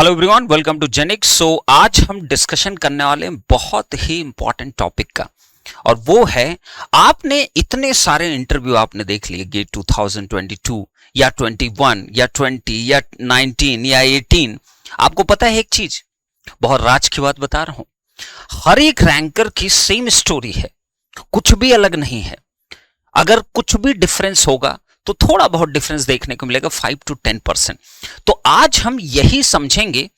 Hello everyone, welcome to Genix. So आज हम discussion करने वाले हैं बहुत ही इंपॉर्टेंट टॉपिक का, और वो है आपने इतने सारे इंटरव्यू आपने देख लिए गेट 2022 या 21 या 20 या 19 या 18। आपको पता है एक चीज, बहुत राज की बात बता रहा हूं, हर एक रैंकर की सेम स्टोरी है, कुछ भी अलग नहीं है। अगर कुछ भी डिफरेंस होगा तो थोड़ा बहुत डिफरेंस देखने को मिलेगा, 5 to 10%। तो आज हम यही समझेंगे,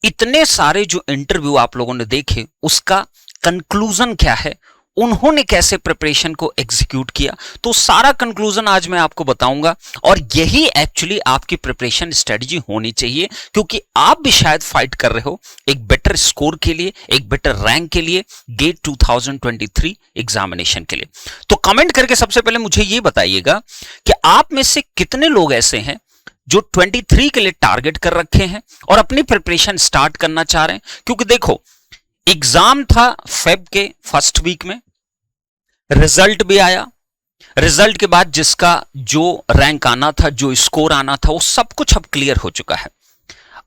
इतने सारे जो इंटरव्यू आप लोगों ने देखे उसका कंक्लूजन क्या है, उन्होंने कैसे प्रिपरेशन को एग्जीक्यूट किया, तो सारा कंक्लूजन आज मैं आपको बताऊंगा। और यही एक्चुअली आपकी प्रिपरेशन स्ट्रेटजी होनी चाहिए, क्योंकि आप भी शायद फाइट कर रहे हो एक बेटर स्कोर के लिए, एक बेटर रैंक के लिए, गेट 2023 एग्जामिनेशन के लिए। तो कमेंट करके सबसे पहले मुझे यह बताइएगा कि आप में से कितने लोग ऐसे हैं जो 23 के लिए टारगेट कर रखे हैं और अपनी प्रिपरेशन स्टार्ट करना चाह रहे हैं। क्योंकि देखो, एग्जाम था फेब के फर्स्ट वीक में, रिजल्ट भी आया, रिजल्ट के बाद जिसका जो रैंक आना था, जो स्कोर आना था, वो सब कुछ अब क्लियर हो चुका है।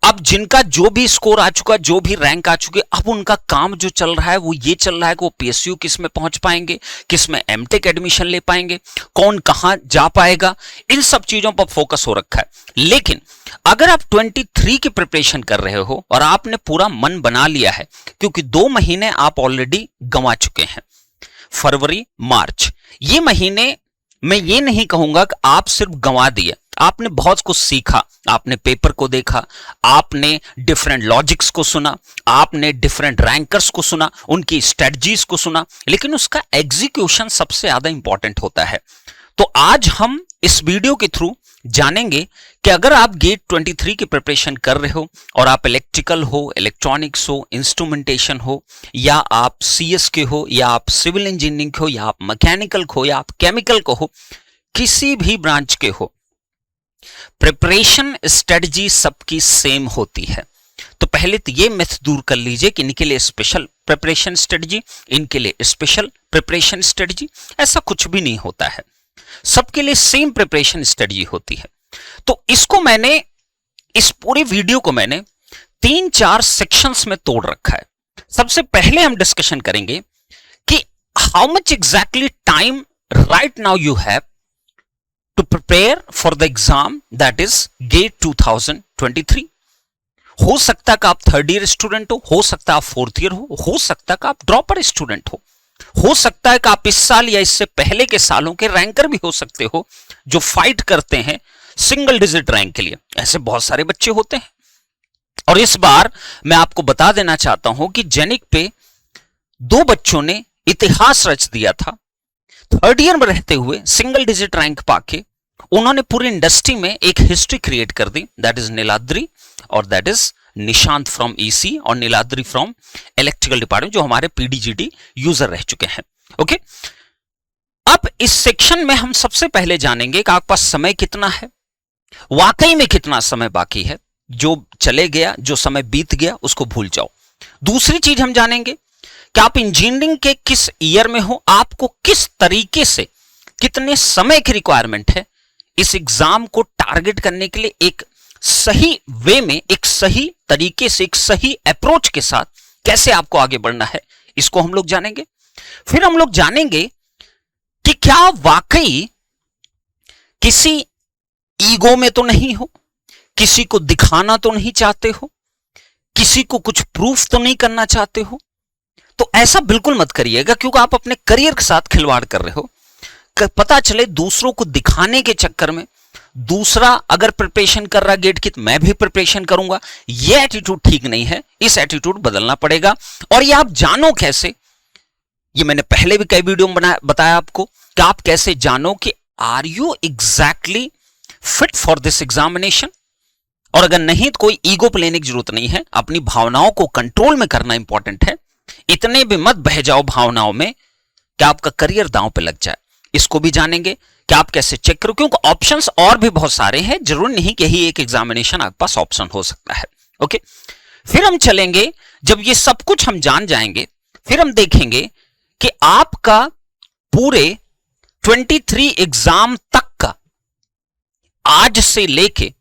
अब जिनका जो भी स्कोर आ चुका, जो भी रैंक आ चुके, अब उनका काम जो चल रहा है वो ये चल रहा है कि वो पीएसयू किस में पहुंच पाएंगे, किस में एमटेक एडमिशन ले पाएंगे, कौन कहां जा पाएगा, इन सब चीजों पर फोकस हो रखा है। लेकिन अगर आप 23 की प्रिपरेशन कर रहे हो और आपने पूरा मन बना लिया है, क्योंकि 2 महीने आप ऑलरेडी गंवा चुके हैं, फरवरी मार्च, ये महीने मैं ये नहीं कहूंगा कि आप सिर्फ गंवा दिए, आपने बहुत कुछ सीखा, आपने पेपर को देखा, आपने डिफरेंट लॉजिक्स को सुना, आपने डिफरेंट रैंकर्स को सुना, उनकी स्ट्रेटजीज को सुना, लेकिन उसका एग्जीक्यूशन सबसे ज्यादा इंपॉर्टेंट होता है। तो आज हम इस वीडियो के थ्रू जानेंगे कि अगर आप गेट 23 की प्रिपरेशन कर रहे हो और आप इलेक्ट्रिकल हो, इलेक्ट्रॉनिक्स हो, इंस्ट्रूमेंटेशन हो, या आप सीएस के हो, या आप सिविल इंजीनियरिंग के हो, या आप मैकेनिकल को, या आप केमिकल को हो, किसी भी ब्रांच के हो, प्रिपरेशन स्ट्रेटजी सबकी सेम होती है। तो पहले तो ये मिथ दूर कर लीजिए कि इनके लिए स्पेशल प्रिपरेशन स्ट्रेटजी, इनके लिए स्पेशल प्रिपरेशन स्ट्रेटजी, ऐसा कुछ भी नहीं होता है, सबके लिए सेम प्रिपरेशन स्ट्रेटजी होती है। तो इसको मैंने, इस पूरे वीडियो को मैंने 3-4 सेक्शंस में तोड़ रखा है। सबसे पहले हम डिस्कशन करेंगे कि how much exactly time right now you have to prepare for the exam that is GATE 2023। हो सकता है कि आप 3rd ईयर स्टूडेंट हो सकता है आप 4th ईयर हो सकता है कि आप ड्रॉपर स्टूडेंट हो सकता है कि आप इस साल या इससे पहले के सालों के रैंकर भी हो सकते हो, जो फाइट करते हैं सिंगल डिजिट रैंक के लिए। ऐसे बहुत सारे बच्चे होते हैं। और इस बार मैं आपको बता देना चाहता हूं कि जेनिक पे 2 बच्चों ने इतिहास रच दिया था। 3rd ईयर में रहते हुए सिंगल डिजिट रैंक पाके उन्होंने पूरी इंडस्ट्री में एक हिस्ट्री क्रिएट कर दी। दैट इज नीलाद्री और that is Nishant from EC और नीलाद्री फ्रॉम इलेक्ट्रिकल डिपार्टमेंट, जो हमारे पीडीजीडी यूजर रह चुके हैं। ओके, अब इस सेक्शन में हम सबसे पहले जानेंगे कि आपके पास समय कितना है, वाकई में कितना समय बाकी है। जो चले गया, जो समय बीत गया, उसको भूल जाओ। दूसरी चीज हम जानेंगे कि आप इंजीनियरिंग के किस ईयर में हो, आपको किस तरीके से, कितने समय की रिक्वायरमेंट है इस एग्जाम को टारगेट करने के लिए, एक सही वे में, एक सही तरीके से, एक सही अप्रोच के साथ कैसे आपको आगे बढ़ना है, इसको हम लोग जानेंगे। फिर हम लोग जानेंगे कि क्या वाकई किसी ईगो में तो नहीं हो, किसी को दिखाना तो नहीं चाहते हो, किसी को कुछ प्रूफ तो नहीं करना चाहते हो। तो ऐसा बिल्कुल मत करिएगा, क्योंकि आप अपने करियर के साथ खिलवाड़ कर रहे हो। पता चले दूसरों को दिखाने के चक्कर में दूसरा अगर प्रिपरेशन कर रहा गेट की, तो मैं भी प्रिपरेशन करूंगा, यह एटीट्यूड ठीक नहीं है। इस एटीट्यूड बदलना पड़ेगा। और ये आप जानो कैसे, ये मैंने पहले भी कई वीडियो में बताया आपको कि आप कैसे जानो कि are you exactly fit for this examination. और अगर नहीं तो कोई ईगो पे लेने की जरूरत नहीं है, अपनी भावनाओं को कंट्रोल में करना इंपॉर्टेंट है। इतने भी मत बह जाओ भावनाओं में कि आपका करियर दांव पे लग जाए। इसको भी जानेंगे कि आप कैसे चेक करो, क्योंकि ऑप्शंस और भी बहुत सारे हैं, जरूर नहीं कि यही एक एग्जामिनेशन आपके पास ऑप्शन हो सकता है। ओके, फिर हम चलेंगे, जब ये सब कुछ हम जान जाएंगे, फिर हम देखेंगे कि आपका पूरे 23 एग्जाम तक का, आज से लेके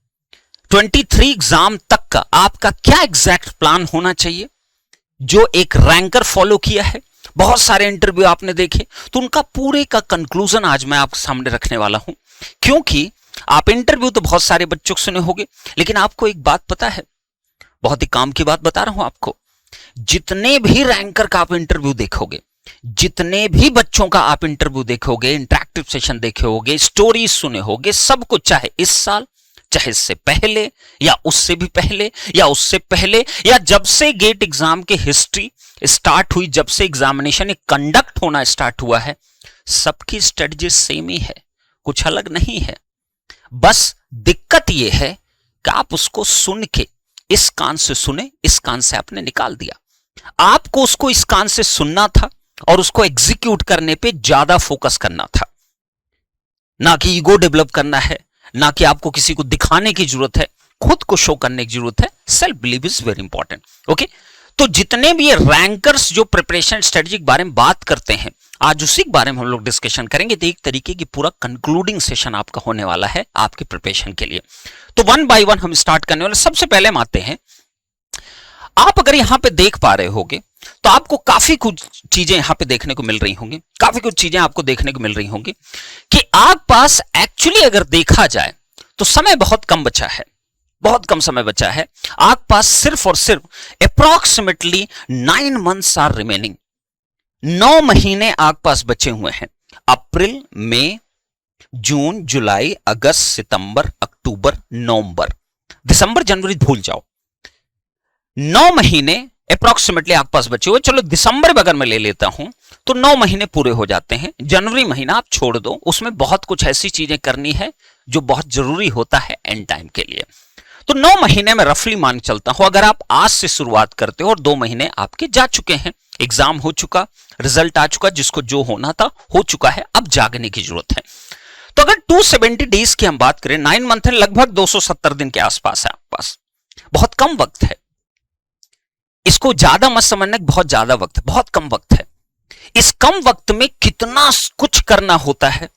23 एग्जाम तक का आपका क्या एग्जैक्ट प्लान होना चाहिए, जो एक रैंकर फॉलो किया है, बहुत सारे इंटरव्यू आपने देखे, तो उनका पूरे का कंक्लूजन आज मैं आपके सामने रखने वाला हूं। क्योंकि आप इंटरव्यू तो बहुत सारे बच्चों को सुने होंगे, लेकिन आपको एक बात पता है, बहुत ही काम की बात बता रहा हूं आपको, जितने भी रैंकर का आप इंटरव्यू देखोगे, जितने भी बच्चों का आप इंटरव्यू देखोगे, इंटरैक्टिव सेशन देखे होगे, स्टोरीज सुने होगे, सब कुछ, चाहे इस साल, चाहे इससे पहले या उससे भी पहले या उससे पहले, या जब से गेट एग्जाम की हिस्ट्री स्टार्ट हुई, जब से एग्जामिनेशन कंडक्ट होना स्टार्ट हुआ है, सबकी स्ट्रेटजी सेम ही है, कुछ अलग नहीं है। बस दिक्कत यह है कि आप उसको सुन के, इस कान से सुने, इस कान से आपने निकाल दिया। आपको उसको इस कान से सुनना था और उसको एग्जीक्यूट करने पे ज्यादा फोकस करना था, ना कि ईगो डेवलप करना है, ना कि आपको किसी को दिखाने की जरूरत है, खुद को शो करने की जरूरत है। Self believe is very important. Okay, तो जितने भी ये रैंकर्स जो प्रिपरेशन स्ट्रेटजी के बारे में बात करते हैं, आज उसी के बारे में हम लोग डिस्कशन करेंगे। तो एक तरीके की पूरा कंक्लूडिंग सेशन आपका होने वाला है आपके प्रिपरेशन के लिए। तो वन बाय वन हम स्टार्ट करने वाले। सबसे पहले हम आते हैं, आप अगर यहां पे देख पा रहे होगे तो आपको काफी कुछ चीजें यहां पे देखने को मिल रही होंगी, काफी कुछ चीजें आपको देखने को मिल रही होंगी कि आप पास एक्चुअली अगर देखा जाए तो समय बहुत कम बचा है, बहुत कम समय बचा है। आप पास सिर्फ और सिर्फ अप्रॉक्सीमेटली 9 मंथ्स आर रिमेनिंग। 9 महीने आप पास बचे हुए हैं। अप्रैल, मई, जून, जुलाई, अगस्त, सितंबर, अक्टूबर, नवंबर, दिसंबर, जनवरी भूल जाओ। 9 महीने अप्रॉक्सीमेटली आपके पास बचे हुए। चलो दिसंबर में अगर मैं ले लेता हूं तो 9 महीने पूरे हो जाते हैं। जनवरी महीना आप छोड़ दो, उसमें बहुत कुछ ऐसी चीजें करनी है जो बहुत जरूरी होता है एंड टाइम के लिए। तो 9 महीने में रफली मान चलता हूं, अगर आप आज से शुरुआत करते हो और 2 महीने आपके जा चुके हैं, एग्जाम हो चुका, रिजल्ट आ चुका, जिसको जो होना था हो चुका है, अब जागने की जरूरत है। तो अगर 270 डेज की हम बात करें, 9 मंथ है, लगभग 270 दिन के आसपास है आपके पास। बहुत कम वक्त है, इसको ज्यादा मत समझना, बहुत ज्यादा वक्त है, बहुत कम वक्त है। इस कम वक्त में कितना कुछ करना होता है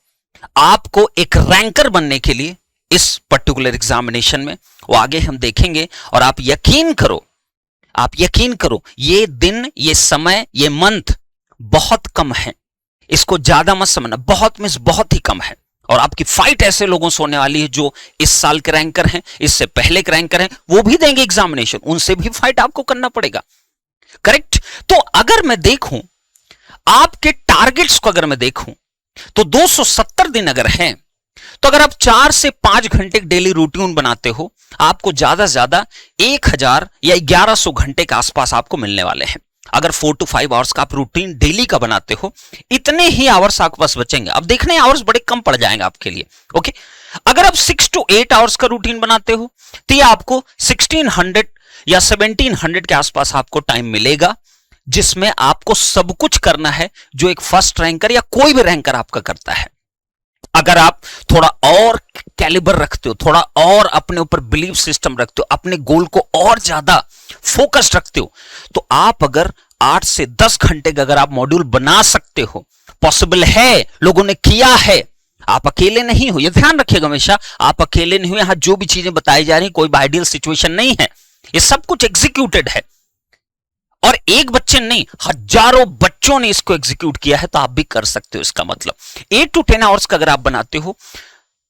आपको एक रैंकर बनने के लिए इस पर्टिकुलर एग्जामिनेशन में, वो आगे हम देखेंगे। और आप यकीन करो, आप यकीन करो, ये दिन, ये समय, ये मंथ बहुत कम है, इसको ज्यादा मत समझना, बहुत मींस बहुत ही कम है। और आपकी फाइट ऐसे लोगों से होने वाली है जो इस साल के रैंकर हैं, इससे पहले के रैंकर हैं, वो भी देंगे एग्जामिनेशन, उनसे भी फाइट आपको करना पड़ेगा। करेक्ट। तो अगर मैं देखूं आपके टारगेट्स को, अगर मैं देखूं तो 270 दिन अगर हैं, तो अगर आप 4 से 5 घंटे डेली रूटीन बनाते हो, आपको ज्यादा से ज्यादा 1000 या 1100 घंटे के आसपास आपको मिलने वाले हैं। अगर 4 to 5 आवर्स का आप रूटीन डेली का बनाते हो, इतने ही आवर्स आपके पास बचेंगे। अब देखने आवर्स बड़े कम पड़ जाएंगे आपके लिए। ओके, अगर आप 6 to 8 आवर्स का रूटीन बनाते हो तो ये आपको 1600 या 1700 के आसपास आपको टाइम मिलेगा, जिसमें आपको सब कुछ करना है जो एक फर्स्ट रैंकर या कोई भी रैंकर आपका करता है। अगर आप थोड़ा और कैलिबर रखते हो, थोड़ा और अपने ऊपर बिलीव सिस्टम रखते हो, अपने गोल को और ज्यादा फोकस रखते हो, तो आप अगर 8 से 10 घंटे का अगर आप मॉड्यूल बना सकते हो, पॉसिबल है, लोगों ने किया है, आप अकेले नहीं हो, यह ध्यान रखिएगा हमेशा, आप अकेले नहीं हो। यहां जो भी चीजें बताई जा रही, कोई आइडियल सिचुएशन नहीं है, ये सब कुछ एग्जीक्यूटेड है। और एक बच्चे नहीं, हजारों बच्चों ने इसको एग्जीक्यूट किया है, तो आप भी कर सकते हो। इसका मतलब 8 to 10 आवर्स का अगर आप बनाते हो,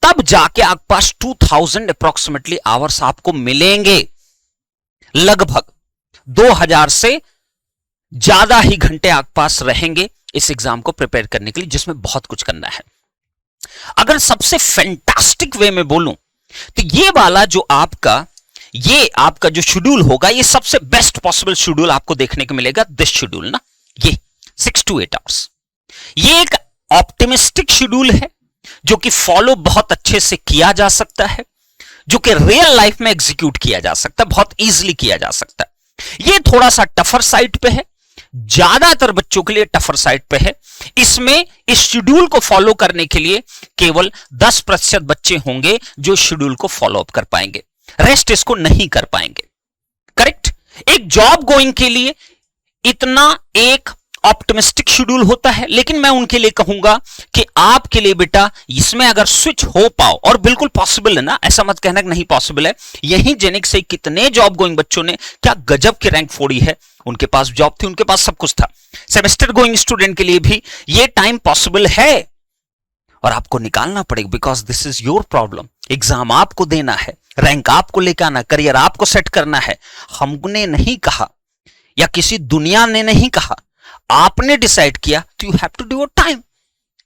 तब जाके आपके पास 2000 अप्रोक्सीमेटली आवर्स आपको मिलेंगे। लगभग 2000 से ज्यादा ही घंटे आपके पास रहेंगे इस एग्जाम को प्रिपेयर करने के लिए, जिसमें बहुत कुछ करना है। अगर सबसे फैंटास्टिक वे में बोलूं तो ये आपका जो शेड्यूल होगा, ये सबसे बेस्ट पॉसिबल शेड्यूल आपको देखने को मिलेगा। दिस शेड्यूल ना, ये 6 to 8 आवर्स, ये एक ऑप्टिमिस्टिक शेड्यूल है जो कि फॉलो बहुत अच्छे से किया जा सकता है, जो कि रियल लाइफ में एग्जीक्यूट किया जा सकता है, बहुत इजीली किया जा सकता है। ये थोड़ा सा टफर साइड पे है, ज्यादातर बच्चों के लिए टफर साइड पे है। इसमें इस शेड्यूल को फॉलो करने के लिए केवल 10% बच्चे होंगे जो शेड्यूल को फॉलो अप कर पाएंगे, रेस्ट इसको नहीं कर पाएंगे। करेक्ट। एक जॉब गोइंग के लिए इतना एक ऑप्टिमिस्टिक शेड्यूल होता है, लेकिन मैं उनके लिए कहूंगा कि आपके लिए बेटा इसमें अगर स्विच हो पाओ, और बिल्कुल पॉसिबल है ना, ऐसा मत कहना कि नहीं पॉसिबल है। यही जेनिक से कितने जॉब गोइंग बच्चों ने क्या गजब की रैंक फोड़ी है, उनके पास जॉब थी, उनके पास सब कुछ था। सेमेस्टर गोइंग स्टूडेंट के लिए भी ये टाइम पॉसिबल है, और आपको निकालना पड़ेगा, because this is your problem. Exam आपको देना है, रैंक आपको लेकर आना, करियर आपको सेट करना है। हमने नहीं कहा या किसी दुनिया ने नहीं कहा, आपने डिसाइड किया, तो you have to do your time,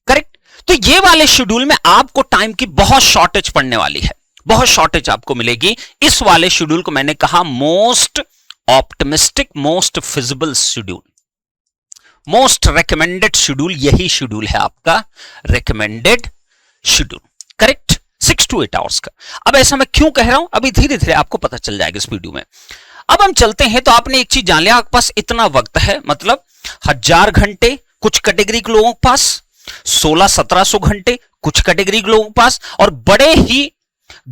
correct. तो ये वाले शेड्यूल में आपको टाइम की बहुत शॉर्टेज पड़ने वाली है, बहुत शॉर्टेज आपको मिलेगी। इस वाले शेड्यूल को मैंने कहा most optimistic, most feasible schedule, most recommended schedule, यही शेड्यूल है आपका recommended schedule, correct, 6 to 8 hours का। अब ऐसा मैं क्यों कह रहा हूं, अभी धीरे धीरे आपको पता चल जाएगा इस वीडियो में। अब हम चलते हैं, तो आपने एक चीज जान लिया, आपके पास इतना वक्त है, मतलब 1000 घंटे कुछ कैटेगरी के लोगों के पास, 1600-1700 घंटे कुछ कैटेगरी के लोगों के पास, और बड़े ही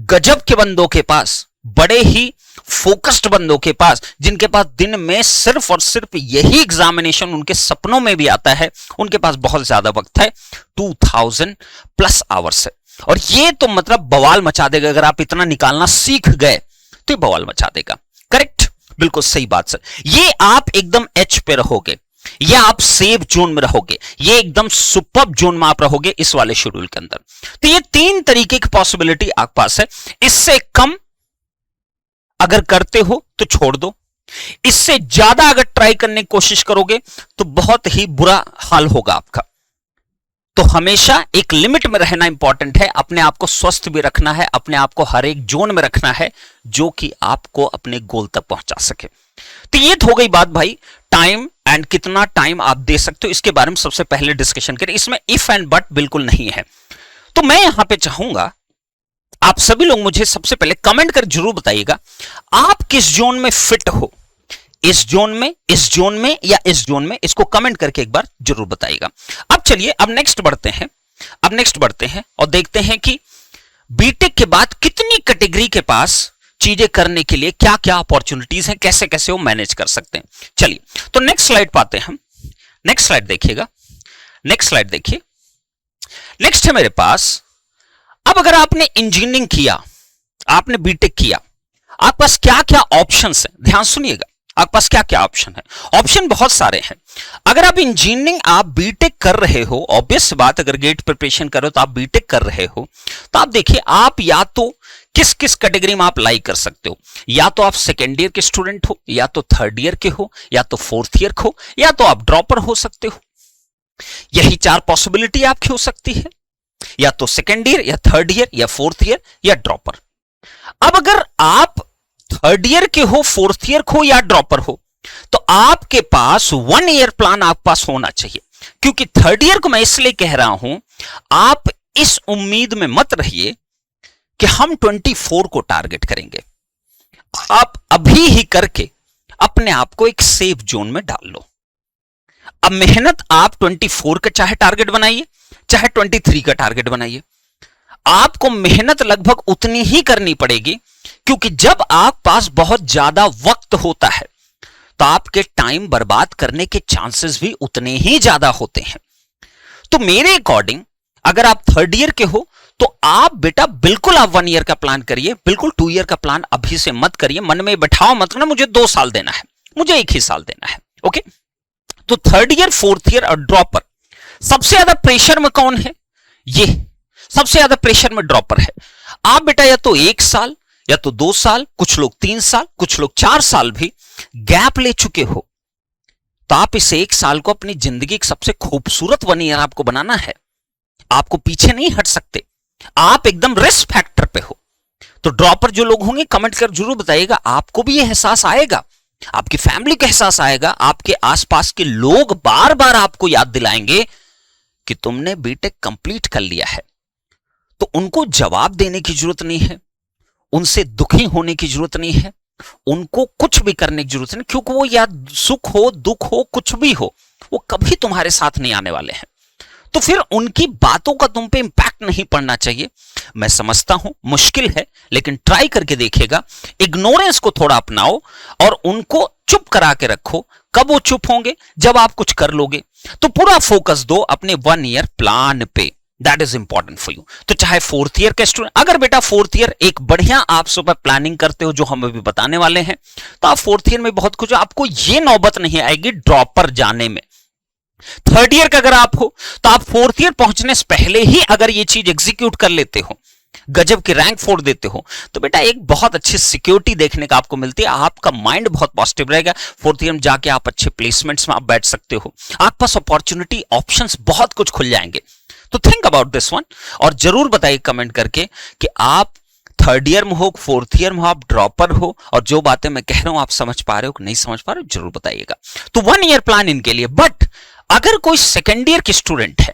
गजब के बंदों के पास, बड़े ही फोकस्ड बंदों के पास, जिनके पास दिन में सिर्फ और सिर्फ यही एग्जामिनेशन उनके सपनों में भी आता है, उनके पास बहुत ज्यादा वक्त है, 2000+ आवर्स है। और ये तो मतलब बवाल मचा देगा, अगर आप इतना निकालना सीख गए तो ये बवाल मचा देगा, करेक्ट, बिल्कुल सही बात सर। ये आप एकदम एच पे रहोगे, ये आप सेफ जोन में रहोगे, ये एकदम सुपर्ब जोन में आप रहोगे इस वाले शेड्यूल के अंदर। तो ये 3 तरीके की पॉसिबिलिटी आपके पास है। इससे कम अगर करते हो तो छोड़ दो, इससे ज्यादा अगर ट्राई करने की कोशिश करोगे तो बहुत ही बुरा हाल होगा आपका। तो हमेशा एक लिमिट में रहना इंपॉर्टेंट है, अपने आप को स्वस्थ भी रखना है, अपने आप को हर एक जोन में रखना है जो कि आपको अपने गोल तक पहुंचा सके। तो ये तो हो गई बात भाई, टाइम एंड कितना टाइम आप दे सकते हो, इसके बारे में सबसे पहले डिस्कशन करें। इसमें इफ एंड बट बिल्कुल नहीं है। तो मैं यहां पे चाहूंगा आप सभी लोग मुझे सबसे पहले कमेंट कर जरूर बताइएगा, आप किस जोन में फिट हो, इस जोन में, इस जोन में या इस जोन में, इसको कमेंट करके एक बार जरूर बताइएगा। अब चलिए अब नेक्स्ट बढ़ते हैं, अब नेक्स्ट बढ़ते हैं और देखते हैं कि बीटेक के बाद कितनी कैटेगरी के पास चीजें करने के लिए क्या क्या अपॉर्चुनिटीज हैं, कैसे कैसे वो मैनेज कर सकते हैं। चलिए तो नेक्स्ट स्लाइड पाते हैं हम, नेक्स्ट स्लाइड देखिएगा, नेक्स्ट स्लाइड देखिए। नेक्स्ट है मेरे पास, अब अगर आपने इंजीनियरिंग किया, आपने बीटेक किया, आपके पास क्या क्या ऑप्शंस हैं, ध्यान सुनिएगा, आपके पास क्या क्या ऑप्शन है। ऑप्शन बहुत सारे हैं। अगर आप इंजीनियरिंग, आप बीटेक कर रहे हो, ऑब्वियस बात, अगर गेट प्रिपरेशन कर रहे हो तो आप बीटेक कर रहे हो, तो आप देखिए आप या तो किस किस कैटेगरी में आप लाइक कर सकते हो, या तो आप सेकेंड ईयर के स्टूडेंट हो, या तो थर्ड ईयर के हो, या तो फोर्थ ईयर के हो, या तो आप ड्रॉपर हो सकते हो। यही 4 पॉसिबिलिटी आपकी हो सकती है, या तो सेकेंड ईयर या थर्ड ईयर या फोर्थ ईयर या ड्रॉपर। अब अगर आप थर्ड ईयर के हो, फोर्थ ईयर को या ड्रॉपर हो, तो आपके पास 1 ईयर प्लान आपके पास होना चाहिए। क्योंकि थर्ड ईयर को मैं इसलिए कह रहा हूं, आप इस उम्मीद में मत रहिए कि हम 24 को टारगेट करेंगे। आप अभी ही करके अपने आप को एक सेफ जोन में डाल लो। अब मेहनत आप 24 का चाहे टारगेट बनाइए, चाहे 23 का टारगेट बनाइए, आपको मेहनत लगभग उतनी ही करनी पड़ेगी। क्योंकि जब आप पास बहुत ज्यादा वक्त होता है तो आपके टाइम बर्बाद करने के चांसेस भी उतने ही ज्यादा होते हैं। तो मेरे अकॉर्डिंग अगर आप थर्ड ईयर के हो तो आप बेटा बिल्कुल आप 1 ईयर का प्लान करिए, बिल्कुल 2 ईयर का प्लान अभी से मत करिए। मन में बैठाओ मत ना मुझे 2 साल देना है, मुझे 1 ही साल देना है। ओके, तो थर्ड ईयर, फोर्थ ईयर और ड्रॉपर, सबसे ज्यादा प्रेशर में कौन है? ये सबसे ज्यादा प्रेशर में ड्रॉपर है। आप बेटा या तो 1 साल या तो 2 साल, कुछ लोग 3 साल, कुछ लोग 4 साल भी गैप ले चुके हो, तो आप इस 1 साल को अपनी जिंदगी की सबसे खूबसूरत 1 ईयर आपको बनाना है। आपको पीछे नहीं हट सकते, आप एकदम रिस्क फैक्टर पे हो। तो ड्रॉपर जो लोग होंगे कमेंट कर जरूर बताइएगा, आपको भी ये एहसास आएगा, आपकी फैमिली को एहसास आएगा, आपके आसपास के लोग बार बार आपको याद दिलाएंगे कि तुमने बीटेक कंप्लीट कर लिया है। तो उनको जवाब देने की जरूरत नहीं है, उनसे दुखी होने की जरूरत नहीं है, उनको कुछ भी करने की जरूरत नहीं, क्योंकि वो या सुख हो दुख हो कुछ भी हो, वो कभी तुम्हारे साथ नहीं आने वाले हैं। तो फिर उनकी बातों का तुम पे इंपैक्ट नहीं पड़ना चाहिए। मैं समझता हूं मुश्किल है, लेकिन ट्राई करके देखिएगा, इग्नोरेंस को थोड़ा अपनाओ और उनको चुप करा के रखो, कब वो चुप होंगे? जब आप कुछ कर लोगे। तो पूरा फोकस दो अपने 1 ईयर प्लान पे, that is important for you. तो चाहे 4th ईयर का स्टूडेंट, अगर बेटा 4th ईयर एक बढ़िया आप सुपर प्लानिंग करते हो जो हम अभी बताने वाले हैं, तो आप 4th ईयर में बहुत कुछ, आपको ये नौबत नहीं आएगी ड्रॉप पर जाने में। 3rd ईयर का अगर आप हो तो आप 4th ईयर पहुंचने से पहले ही अगर ये चीज एग्जीक्यूट कर लेते हो, गजब की रैंक फोड़ देते हो, तो बेटा एक बहुत अच्छी सिक्योरिटी देखने का आपको मिलती है। आपका माइंड बहुत पॉजिटिव रहेगा। 4th ईयर में जाके आप अच्छे प्लेसमेंट्स में आप बैठ सकते हो, आपके पास अपॉर्चुनिटी ऑप्शंस बहुत कुछ खुल जाएंगे। तो थिंक अबाउट दिस वन, और जरूर बताइए कमेंट करके कि आप 3rd ईयर में हो, 4th ईयर में हो, आप ड्रॉपर हो, और जो बातें मैं कह रहा हूं आप समझ पा रहे हो कि नहीं समझ पा रहे हो, जरूर बताइएगा। तो 1 ईयर प्लान इनके लिए। बट अगर कोई 2nd ईयर की स्टूडेंट है,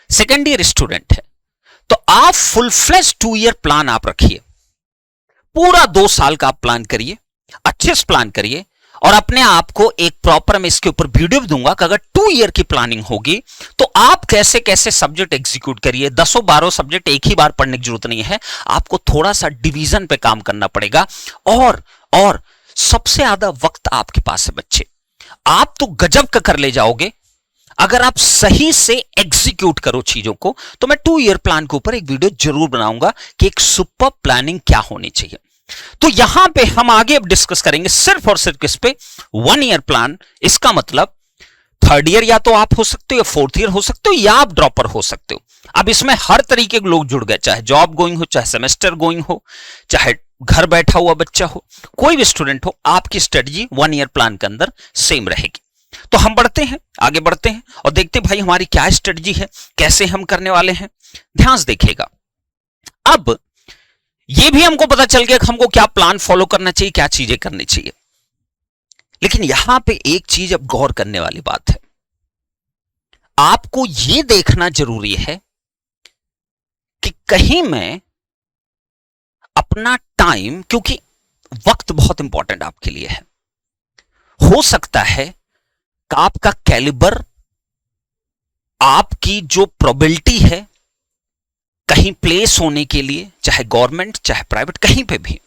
2nd ईयर स्टूडेंट है, तो आप फुल फ्लेज 2 ईयर प्लान आप रखिए। पूरा 2 साल का आप प्लान करिए, अच्छे से प्लान करिए, और अपने आप को एक प्रॉपर, मैं इसके ऊपर वीडियो भी दूंगा कि अगर 2 ईयर की प्लानिंग होगी तो आप कैसे कैसे सब्जेक्ट एग्जीक्यूट करिए। 10-12 सब्जेक्ट एक ही बार पढ़ने की जरूरत नहीं है, आपको थोड़ा सा डिवीजन पे काम करना पड़ेगा। और सबसे ज्यादा वक्त आपके पास है बच्चे, आप तो गजब का कर ले जाओगे अगर आप सही से एग्जीक्यूट करो चीजों को। तो मैं 2 ईयर प्लान के ऊपर एक वीडियो जरूर बनाऊंगा कि एक सुपर प्लानिंग क्या होनी चाहिए। तो यहां पे हम आगे अब डिस्कस करेंगे सिर्फ और सिर्फ किस पे, 1 ईयर प्लान। इसका मतलब 3rd ईयर या तो आप हो सकते हो, या 4th ईयर हो सकते हो, या आप ड्रॉपर हो सकते हो। अब इसमें हर तरीके के लोग जुड़ गए, चाहे जॉब गोइंग हो, चाहे सेमेस्टर गोइंग हो, चाहे घर बैठा हुआ बच्चा हो, कोई भी स्टूडेंट हो, आपकी स्ट्रेटजी 1 ईयर प्लान के अंदर सेम रहेगी। तो हम बढ़ते हैं, आगे बढ़ते हैं और देखते हैं भाई हमारी क्या स्ट्रेटजी है, कैसे हम करने वाले हैं। ध्यान से देखिएगा। अब ये भी हमको पता चल गया कि हमको क्या प्लान फॉलो करना चाहिए, क्या चीजें करनी चाहिए। लेकिन यहां पे एक चीज अब गौर करने वाली बात है, आपको यह देखना जरूरी है कि कहीं मैं अपना टाइम, क्योंकि वक्त बहुत इंपॉर्टेंट आपके लिए है, हो सकता है कि आपका कैलिबर, आपकी जो प्रोबेबिलिटी है कहीं प्लेस होने के लिए, चाहे गवर्नमेंट चाहे प्राइवेट, कहीं पे भी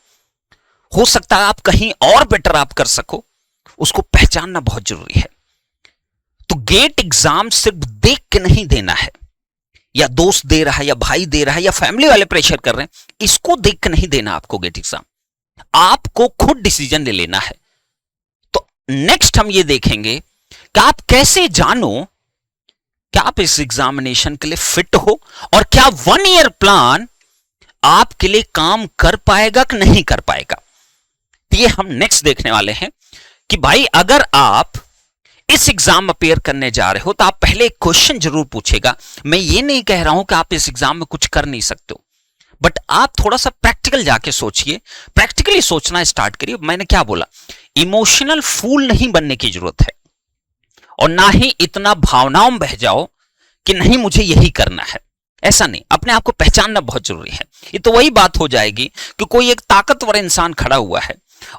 हो सकता है आप कहीं और बेटर आप कर सको, उसको पहचानना बहुत जरूरी है। तो गेट एग्जाम सिर्फ देख के नहीं देना है, या दोस्त दे रहा है, या भाई दे रहा है, या फैमिली वाले प्रेशर कर रहे हैं, इसको देख के नहीं देना आपको गेट एग्जाम। आपको खुद डिसीजन ले लेना है। तो नेक्स्ट हम ये देखेंगे कि आप कैसे जानो क्या आप इस एग्जामिनेशन के लिए फिट हो, और क्या 1 ईयर प्लान आपके लिए काम कर पाएगा कि नहीं कर पाएगा। तो ये हम नेक्स्ट देखने वाले हैं कि भाई अगर आप इस एग्जाम अपेयर करने जा रहे हो तो आप पहले एक क्वेश्चन जरूर पूछेगा। मैं ये नहीं कह रहा हूं कि आप इस एग्जाम में कुछ कर नहीं सकते हो, बट आप थोड़ा सा प्रैक्टिकल जाके सोचिए, प्रैक्टिकली सोचना स्टार्ट करिए। मैंने क्या बोला, इमोशनल फूल नहीं बनने की जरूरत है, और ना ही इतना भावनाओं में बह जाओ कि नहीं मुझे यही करना है, ऐसा नहीं। अपने आप को पहचानना बहुत जरूरी है। ये तो वही बात हो जाएगी कि कोई एक ताकतवर इंसान खड़ा हुआ है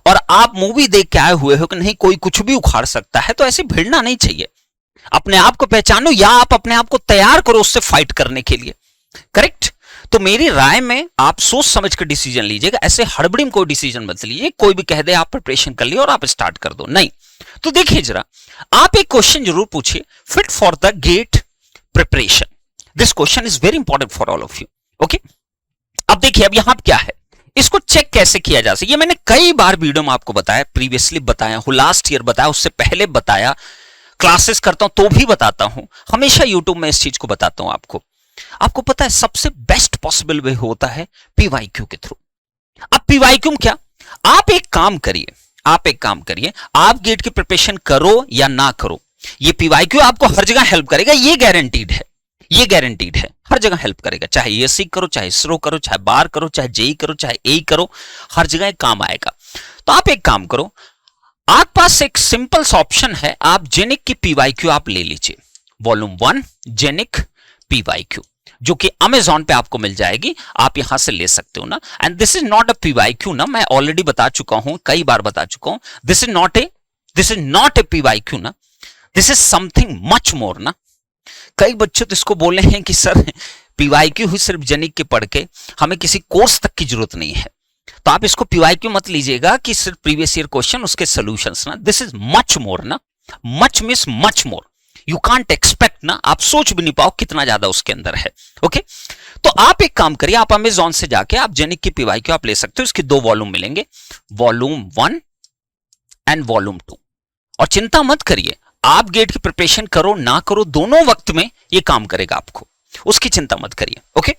और आप मूवी देख के आए हुए हो कि नहीं कोई कुछ भी उखाड़ सकता है, तो ऐसे भिड़ना नहीं चाहिए। अपने आप को पहचानो, या आप अपने आप को तैयार करो उससे फाइट करने के लिए। करेक्ट। तो मेरी राय में आप सोच समझ कर डिसीजन लीजिएगा, ऐसे हड़बड़ी में कोई डिसीजन मत लीजिए। कोई भी कह दे आप प्रिपरेशन कर लिए और आप स्टार्ट कर दो, नहीं। तो देखिए जरा, आप एक क्वेश्चन जरूर पूछिए, fit for the GATE preparation. This question is very important for all of you. Okay, अब देखिए, अब यहां क्या है, इसको चेक कैसे किया जा सकता है। ये मैंने कई बार वीडियो में आपको बताया, प्रीवियसली बताया हूं, लास्ट ईयर बताया, उससे पहले बताया, क्लासेस करता हूं तो भी बताता हूं, हमेशा यूट्यूब में इस चीज को बताता हूं आपको। आपको पता है सबसे बेस्ट पॉसिबल वे होता है पीवाईक्यू के थ्रू। अब पीवाईक्यू में क्या, आप एक काम करिए, आप गेट की प्रिपरेशन करो या ना करो, ये पीवाईक्यू आपको हर जगह हेल्प करेगा, ये गारंटीड है, हर जगह हेल्प करेगा। चाहे एएससी करो, चाहे इसरो करो, चाहे बार करो, चाहे जेई करो, चाहे एई करो, हर जगह काम आएगा। तो आप एक काम करो, आपके पास एक सिंपल सा ऑप्शन है, आप जेनिक की पीवाईक्यू आप ले लीजिए, वॉल्यूम 1 जेनिक पीवाईक्यू, जो कि अमेजॉन पे आपको मिल जाएगी, आप यहां से ले सकते हो ना। And this is not a PYQ ना, मैं ऑलरेडी बता चुका हूं, कई बार बता चुका हूं, this is not a PYQ ना, this is something much more ना। कई बच्चे तो इसको बोले हैं कि सर पीवाईक्यू ही सिर्फ जेनिक के पढ़ के हमें किसी कोर्स तक की जरूरत नहीं है। तो आप इसको पीवाईक्यू मत लीजिएगा कि सिर्फ प्रीवियस ईयर क्वेश्चन उसके सॉल्यूशंस ना, दिस इज मच मोर ना, much means much more, you can't expect ना, आप सोच भी नहीं पाओ कितना ज्यादा उसके अंदर है। ओके, तो आप एक काम करिए, आप अमेजॉन से जाके आप जेनिक की पीवाईक्यू आप ले सकते हो, इसके 2 वॉल्यूम मिलेंगे, वॉल्यूम 1 एंड वॉल्यूम 2, और चिंता मत करिए, आप गेट की प्रिपरेशन करो ना करो दोनों वक्त में ये काम करेगा आपको, उसकी चिंता मत करिए। ओके,